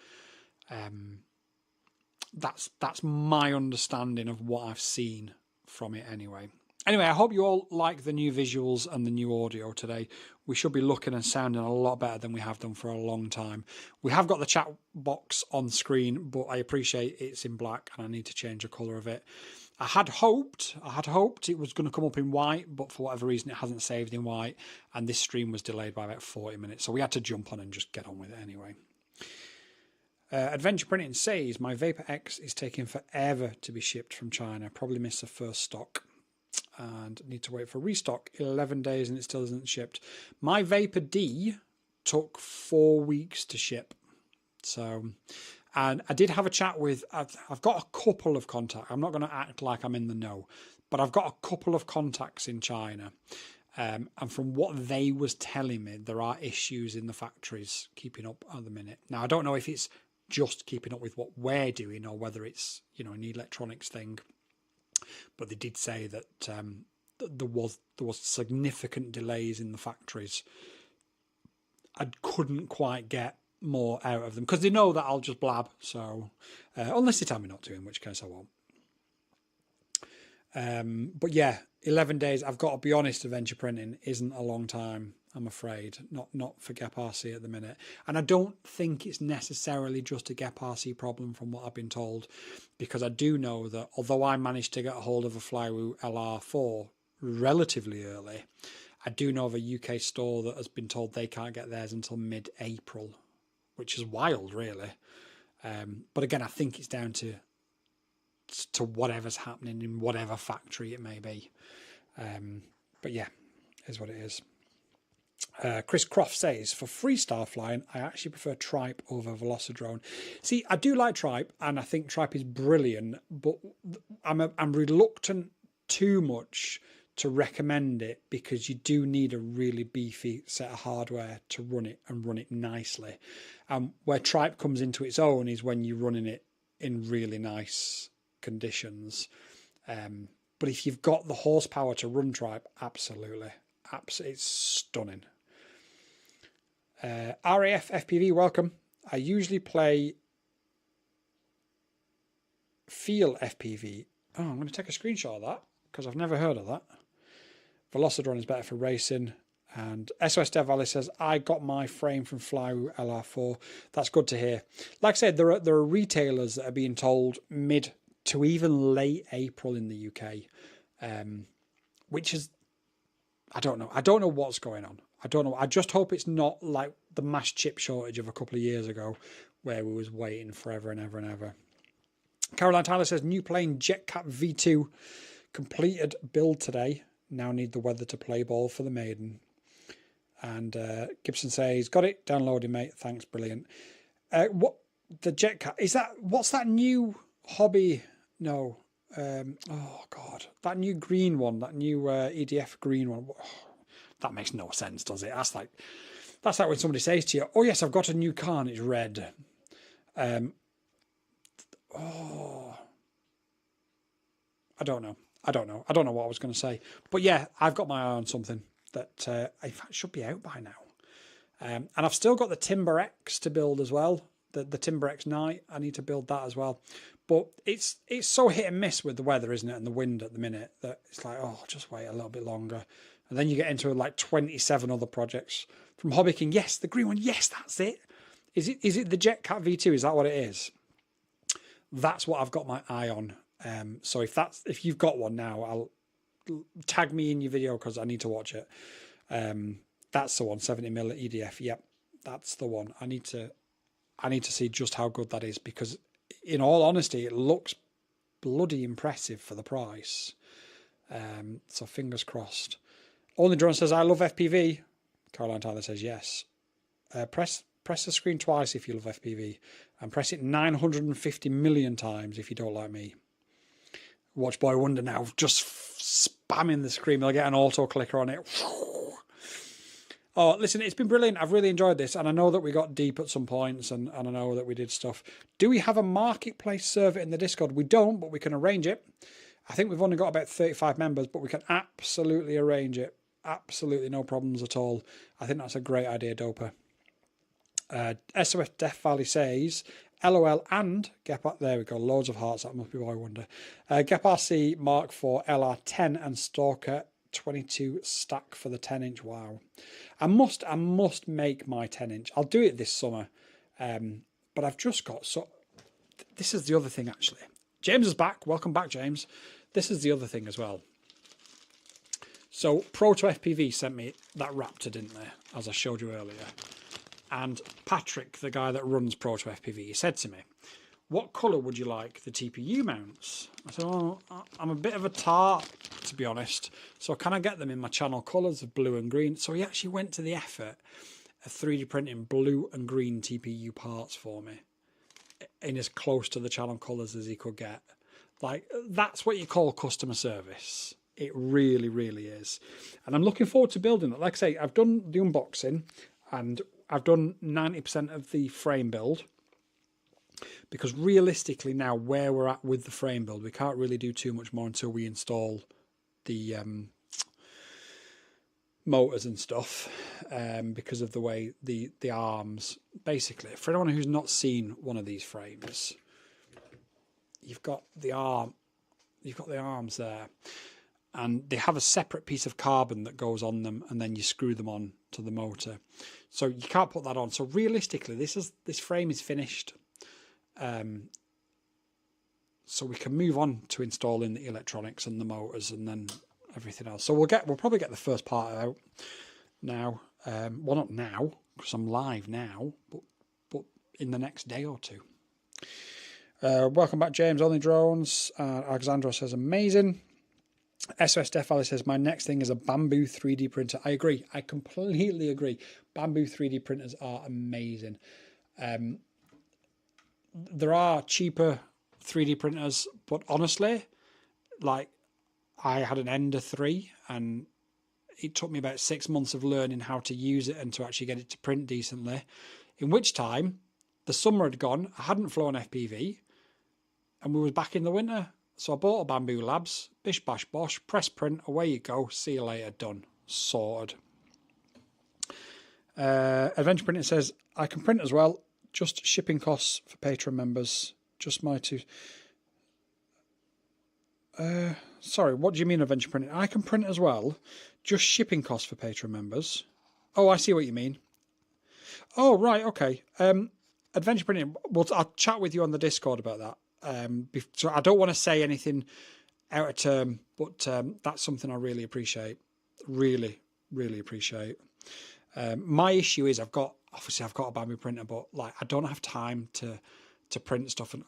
That's my understanding of what I've seen from it anyway. Anyway, I hope you all like the new visuals and the new audio today. We should be looking and sounding a lot better than we have done for a long time. We have got the chat box on screen, but I appreciate it's in black and I need to change the colour of it. I had hoped it was going to come up in white, but for whatever reason it hasn't saved in white, and this stream was delayed by about 40 minutes, so we had to jump on and just get on with it anyway. Adventure Printing says, my Vapor X is taking forever to be shipped from China. Probably missed the first stock and need to wait for restock. 11 days and it still isn't shipped. My Vapor D took 4 weeks to ship. So, and I did have a chat with, I've got a couple of contacts. I'm not going to act like I'm in the know, but I've got a couple of contacts in China. And from what they was telling me, there are issues in the factories keeping up at the minute. Now, I don't know if it's just keeping up with what we're doing or whether it's, you know, an electronics thing. But they did say that there was significant delays in the factories. I couldn't quite get more out of them because they know that I'll just blab. So unless they tell me not to, in which case I won't. But yeah, 11 days. I've got to be honest, adventure printing isn't a long time, I'm afraid. Not for GEP RC at the minute. And I don't think it's necessarily just a GEP RC problem from what I've been told, because I do know that although I managed to get a hold of a Flywoo LR4 relatively early, I do know of a UK store that has been told they can't get theirs until mid-April, which is wild, really. But again, I think it's down to whatever's happening in whatever factory it may be. But yeah, is what it is. Chris Croft says, for freestyle flying, I actually prefer Tripe over Velocidrone. See, I do like Tripe, and I think Tripe is brilliant, but I'm reluctant too much to recommend it, because you do need a really beefy set of hardware to run it and run it nicely. Where Tripe comes into its own is when you're running it in really nice conditions. But if you've got the horsepower to run Tripe, absolutely. It's stunning. RAF FPV, welcome. I usually play Feel FPV. Oh, I'm going to take a screenshot of that because I've never heard of that. Velocidrone is better for racing. And SOS Dev Valley says, I got my frame from Flywoo LR4. That's good to hear. Like I said, there are retailers that are being told mid to even late April in the UK, which is, I don't know. I don't know what's going on. I don't know. I just hope it's not like the mass chip shortage of a couple of years ago where we was waiting forever and ever and ever. Caroline Tyler says, new plane Jetcat V2 completed build today. Now need the weather to play ball for the maiden. And Gibson says, got it, downloading, mate. Thanks, brilliant. What the Jetcat is that? What's that new hobby? No, oh god, that new green one, that new EDF green one. That makes no sense, does it? That's like when somebody says to you, "Oh yes, I've got a new car and it's red." Oh, I don't know what I was going to say, but yeah, I've got my eye on something that in fact should be out by now, and I've still got the Timber X to build as well. The Timber X Night, I need to build that as well. But it's so hit and miss with the weather, isn't it, and the wind at the minute, that it's like, oh, just wait a little bit longer. And then you get into like 27 other projects from Hobby King. Yes, the green one. Yes, that's it. Is it the Jetcat V2? Is that what it is? That's what I've got my eye on. So if you've got one now, I'll tag me in your video because I need to watch it. That's the one, 70mm EDF. Yep, that's the one. I need to see just how good that is, because in all honesty, it looks bloody impressive for the price. So fingers crossed. Only Drone says, I love FPV. Caroline Tyler says yes. Press the screen twice if you love FPV, and press it 950 million times if you don't like me. Watch Boy Wonder now, just spamming the screen. I'll get an auto clicker on it. Oh, listen, it's been brilliant. I've really enjoyed this, and I know that we got deep at some points, and I know that we did stuff. Do we have a marketplace server in the Discord? We don't, but we can arrange it. I think we've only got about 35 members, but we can absolutely arrange it. Absolutely no problems at all. I think that's a great idea, Doper. SOS Death Valley says, LOL and GEP, there we go, loads of hearts, that must be Boy Wonder. GEP RC Mark IV LR10 and Stalker 22 stack for the 10-inch. Wow. I must make my 10-inch. I'll do it this summer. But I've just got, so this is the other thing actually. James is back. Welcome back, James. This is the other thing as well. So Proto FPV sent me that Raptor, didn't they? As I showed you earlier. And Patrick, the guy that runs Proto FPV, he said to me, what colour would you like the TPU mounts? I said, oh, I'm a bit of a tart, to be honest. So can I get them in my channel colours of blue and green? So he actually went to the effort of 3D printing blue and green TPU parts for me in as close to the channel colours as he could get. Like, that's what you call customer service. It really, really is. And I'm looking forward to building it. Like I say, I've done the unboxing and I've done 90% of the frame build, because realistically now where we're at with the frame build, we can't really do too much more until we install the motors and stuff, because of the way the arms, basically, for anyone who's not seen one of these frames, you've got the arms there, and they have a separate piece of carbon that goes on them, and then you screw them on to the motor. So you can't put that on. So realistically, this frame is finished. So we can move on to installing the electronics and the motors and then everything else. So we'll probably get the first part out now. Well, not now because I'm live now, but in the next day or two. Welcome back, James. Only drones. Alexandra says amazing. SOS Def Valley says my next thing is a bamboo 3D printer. I agree. I completely agree. Bamboo 3D printers are amazing. There are cheaper 3D printers, but honestly, like, I had an Ender 3 and it took me about 6 months of learning how to use it and to actually get it to print decently, in which time the summer had gone, I hadn't flown FPV, and we was back in the winter. So I bought a Bamboo Labs, bish bash bosh, press print, away you go, see you later, done, sorted. Adventure Printing says, I can print as well, just shipping costs for Patreon members, just my two. Sorry, what do you mean Adventure Printing? I can print as well, just shipping costs for Patreon members. Oh, I see what you mean. Oh, right, okay. Adventure Printing, I'll chat with you on the Discord about that. So I don't want to say anything out of term, but that's something I really appreciate. Really, really appreciate. My issue is I've got a Bamboo printer, but like I don't have time to print stuff, and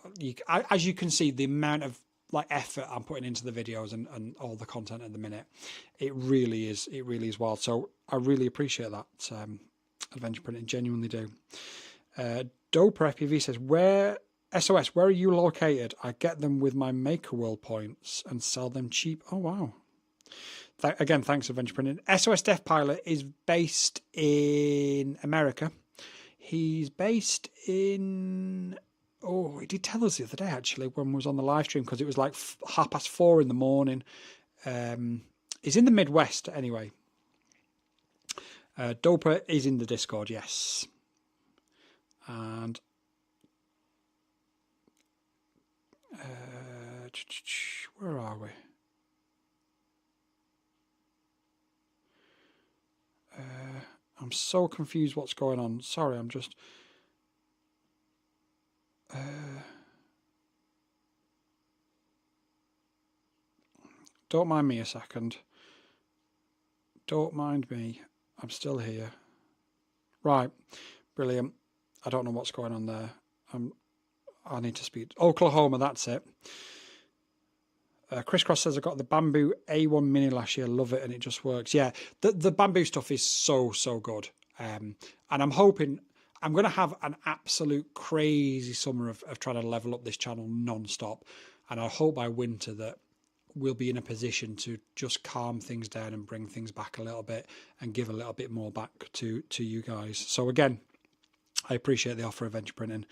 as you can see, the amount of like effort I'm putting into the videos and all the content at the minute, it really is wild. So I really appreciate that. Adventure Printing, genuinely do. Doper FPV says, where are you located? I get them with my Maker World points and sell them cheap. Oh wow. Again, thanks, Adventure Printing. SOS Death Pilot is based in America. He's based in... Oh, he did tell us the other day, actually, when we was on the live stream, because it was like 4:30 in the morning. He's in the Midwest, anyway. Doper is in the Discord, yes. And... where are we? I'm so confused what's going on. Sorry, I'm just... don't mind me a second. Don't mind me. I'm still here. Right. Brilliant. I don't know what's going on there. I need to speak. Oklahoma, that's it. Chris Cross says I got the Bamboo A1 Mini last year. Love it, and it just works. Yeah, the Bamboo stuff is so good. And I'm hoping I'm going to have an absolute crazy summer of trying to level up this channel non-stop. And I hope by winter that we'll be in a position to just calm things down and bring things back a little bit and give a little bit more back to you guys. So again, I appreciate the offer of Adventure Printing.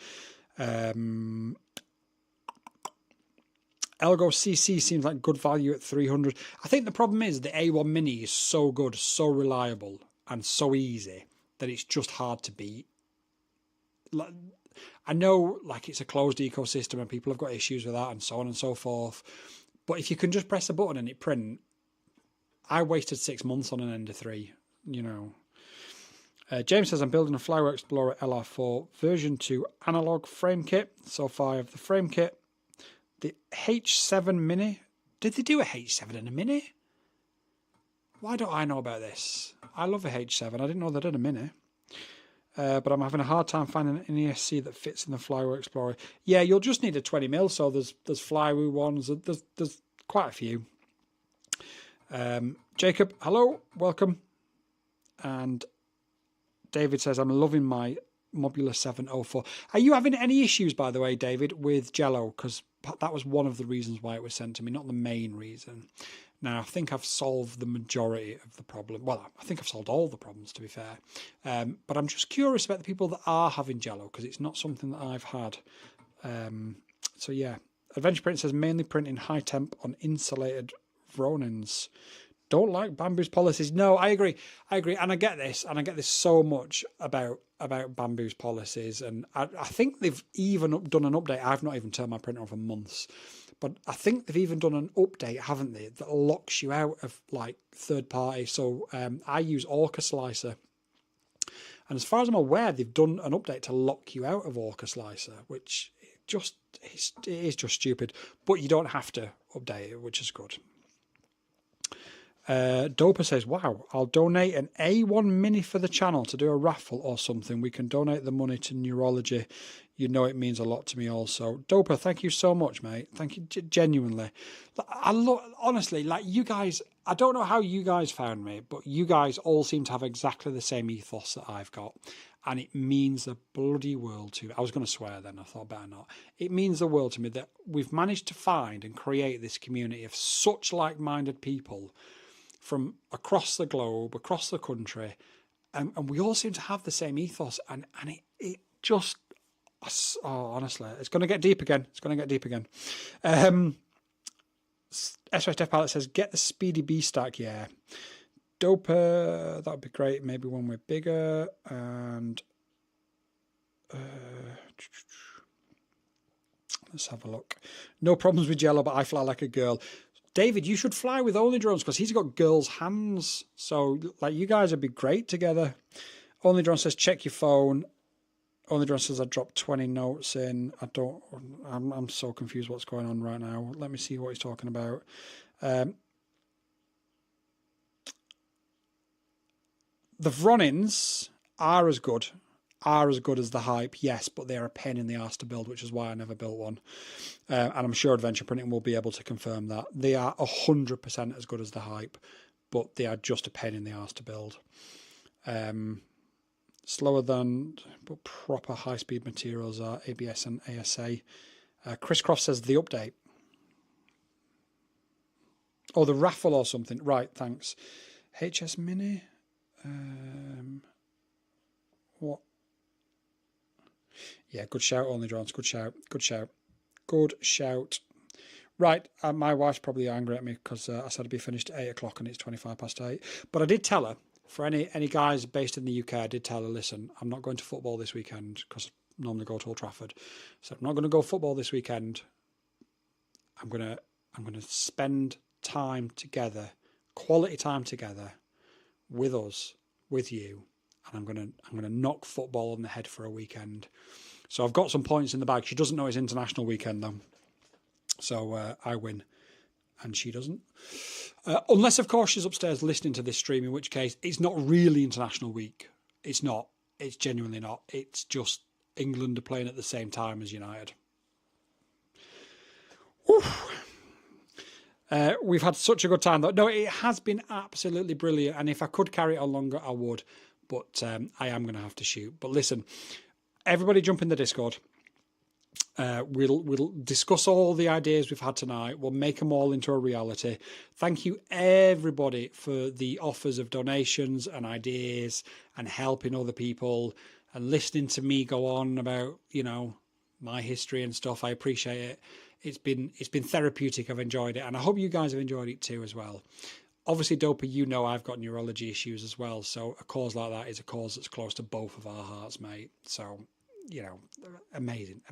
Elgo CC seems like good value at 300. I think the problem is the A1 Mini is so good, so reliable, and so easy that it's just hard to beat. Like, I know like it's a closed ecosystem and people have got issues with that and so on and so forth. But if you can just press a button and it print, I wasted 6 months on an Ender 3, you know. James says, I'm building a Flyware Explorer LR4 version 2 analog frame kit. So far I have the frame kit. The H7 Mini. Did they do a H7 and a Mini? Why don't I know about this? I love a H7. I didn't know they did a Mini. But I'm having a hard time finding an ESC that fits in the Flyware Explorer. Yeah, you'll just need a 20mm. So there's Flywoo ones. There's quite a few. Jacob, hello, welcome. And David says, I'm loving my Mobula 704. Are you having any issues, by the way, David, with Jello? Because that was one of the reasons why it was sent to me, not the main reason. Now, I think I've solved the majority of the problem. Well, I think I've solved all the problems, to be fair. But I'm just curious about the people that are having Jello, because it's not something that I've had. So, yeah. Adventure Print says, mainly print in high temp on insulated Ronins. don't like Bamboo's policies. No, I agree. And I get this, so much about Bamboo's policies. And I think they've even done an update. I've not even turned my printer on for months, but I think they've even done an update, haven't they, that locks you out of like third party. So I use Orca Slicer. And as far as I'm aware, they've done an update to lock you out of Orca Slicer, which it is just stupid. But you don't have to update it, which is good. Doper says, wow, I'll donate an A1 Mini for the channel to do a raffle or something. We can donate the money to neurology. You know it means a lot to me also. Doper, thank you so much, mate. Thank you, genuinely. Honestly, like you guys, I don't know how you guys found me, but you guys all seem to have exactly the same ethos that I've got. And it means the bloody world to me. I was going to swear then, I thought better not. It means the world to me that we've managed to find and create this community of such like-minded people from across the globe, across the country, and we all seem to have the same ethos, and it just, honestly, it's going to get deep again. SOS Death Pilot says, get the Speedy B stack, yeah. Doper, that would be great, maybe when we're bigger, and let's have a look. No problems with Jello, but I fly like a girl. David, you should fly with Only Drones because he's got girls' hands. So, like, you guys would be great together. Only Drone says, check your phone. Only Drone says, I dropped 20 notes in. I'm so confused what's going on right now. Let me see what he's talking about. The Vronins are as good as the hype, yes, but they're a pain in the arse to build, which is why I never built one. And I'm sure Adventure Printing will be able to confirm that. They are 100% as good as the hype, but they are just a pain in the arse to build. Slower than, but proper high-speed materials are ABS and ASA. Chris Croft says the update. Oh, the raffle or something. Right, thanks. HS Mini. What? Yeah, good shout, Only Drones. Good shout. Right, my wife's probably angry at me because I said I'd be finished at 8 o'clock and it's 25 past 8. But I did tell her, for any guys based in the UK, I did tell her, listen, I'm not going to football this weekend because I normally go to Old Trafford. So I'm not going to go football this weekend. I'm going to spend time together, quality time together with us, with you. And I'm gonna knock football on the head for a weekend. So I've got some points in the bag. She doesn't know it's international weekend though, so I win, and she doesn't. Unless of course she's upstairs listening to this stream, in which case it's not really international week. It's not. It's genuinely not. It's just England are playing at the same time as United. We've had such a good time though. No, it has been absolutely brilliant, and if I could carry it on longer, I would. But I am going to have to shoot. But listen, everybody jump in the Discord. We'll discuss all the ideas we've had tonight. We'll make them all into a reality. Thank you, everybody, for the offers of donations and ideas and helping other people and listening to me go on about, you know, my history and stuff. I appreciate it. It's been therapeutic. I've enjoyed it. And I hope you guys have enjoyed it too as well. Obviously, Doper, you know I've got neurology issues as well, so a cause like that is a cause that's close to both of our hearts, mate. So, you know, amazing,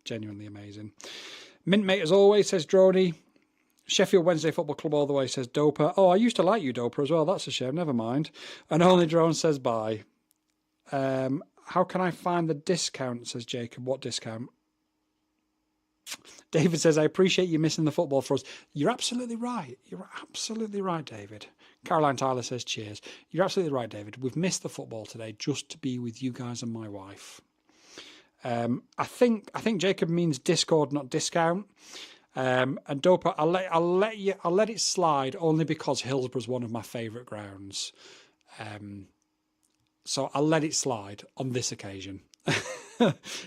genuinely amazing. Mintmate, as always, says Droney. Sheffield Wednesday Football Club all the way says Doper. Oh, I used to like you, Doper, as well. That's a shame. Never mind. And Only Drone says bye. How can I find the discount, says Jacob. What discount? David says, I appreciate you missing the football for us. You're absolutely right. You're absolutely right, David. Caroline Tyler says, cheers. You're absolutely right, David. We've missed the football today just to be with you guys and my wife. I think Jacob means Discord, not discount. And Doper, I'll let it slide only because Hillsborough's one of my favourite grounds. So I'll let it slide on this occasion.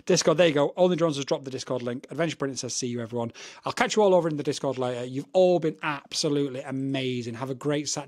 Discord, there you go. Only Drones has dropped the Discord link. Adventure Printing says, see you everyone. I'll catch you all over in the Discord later. You've all been absolutely amazing. Have a great Saturday.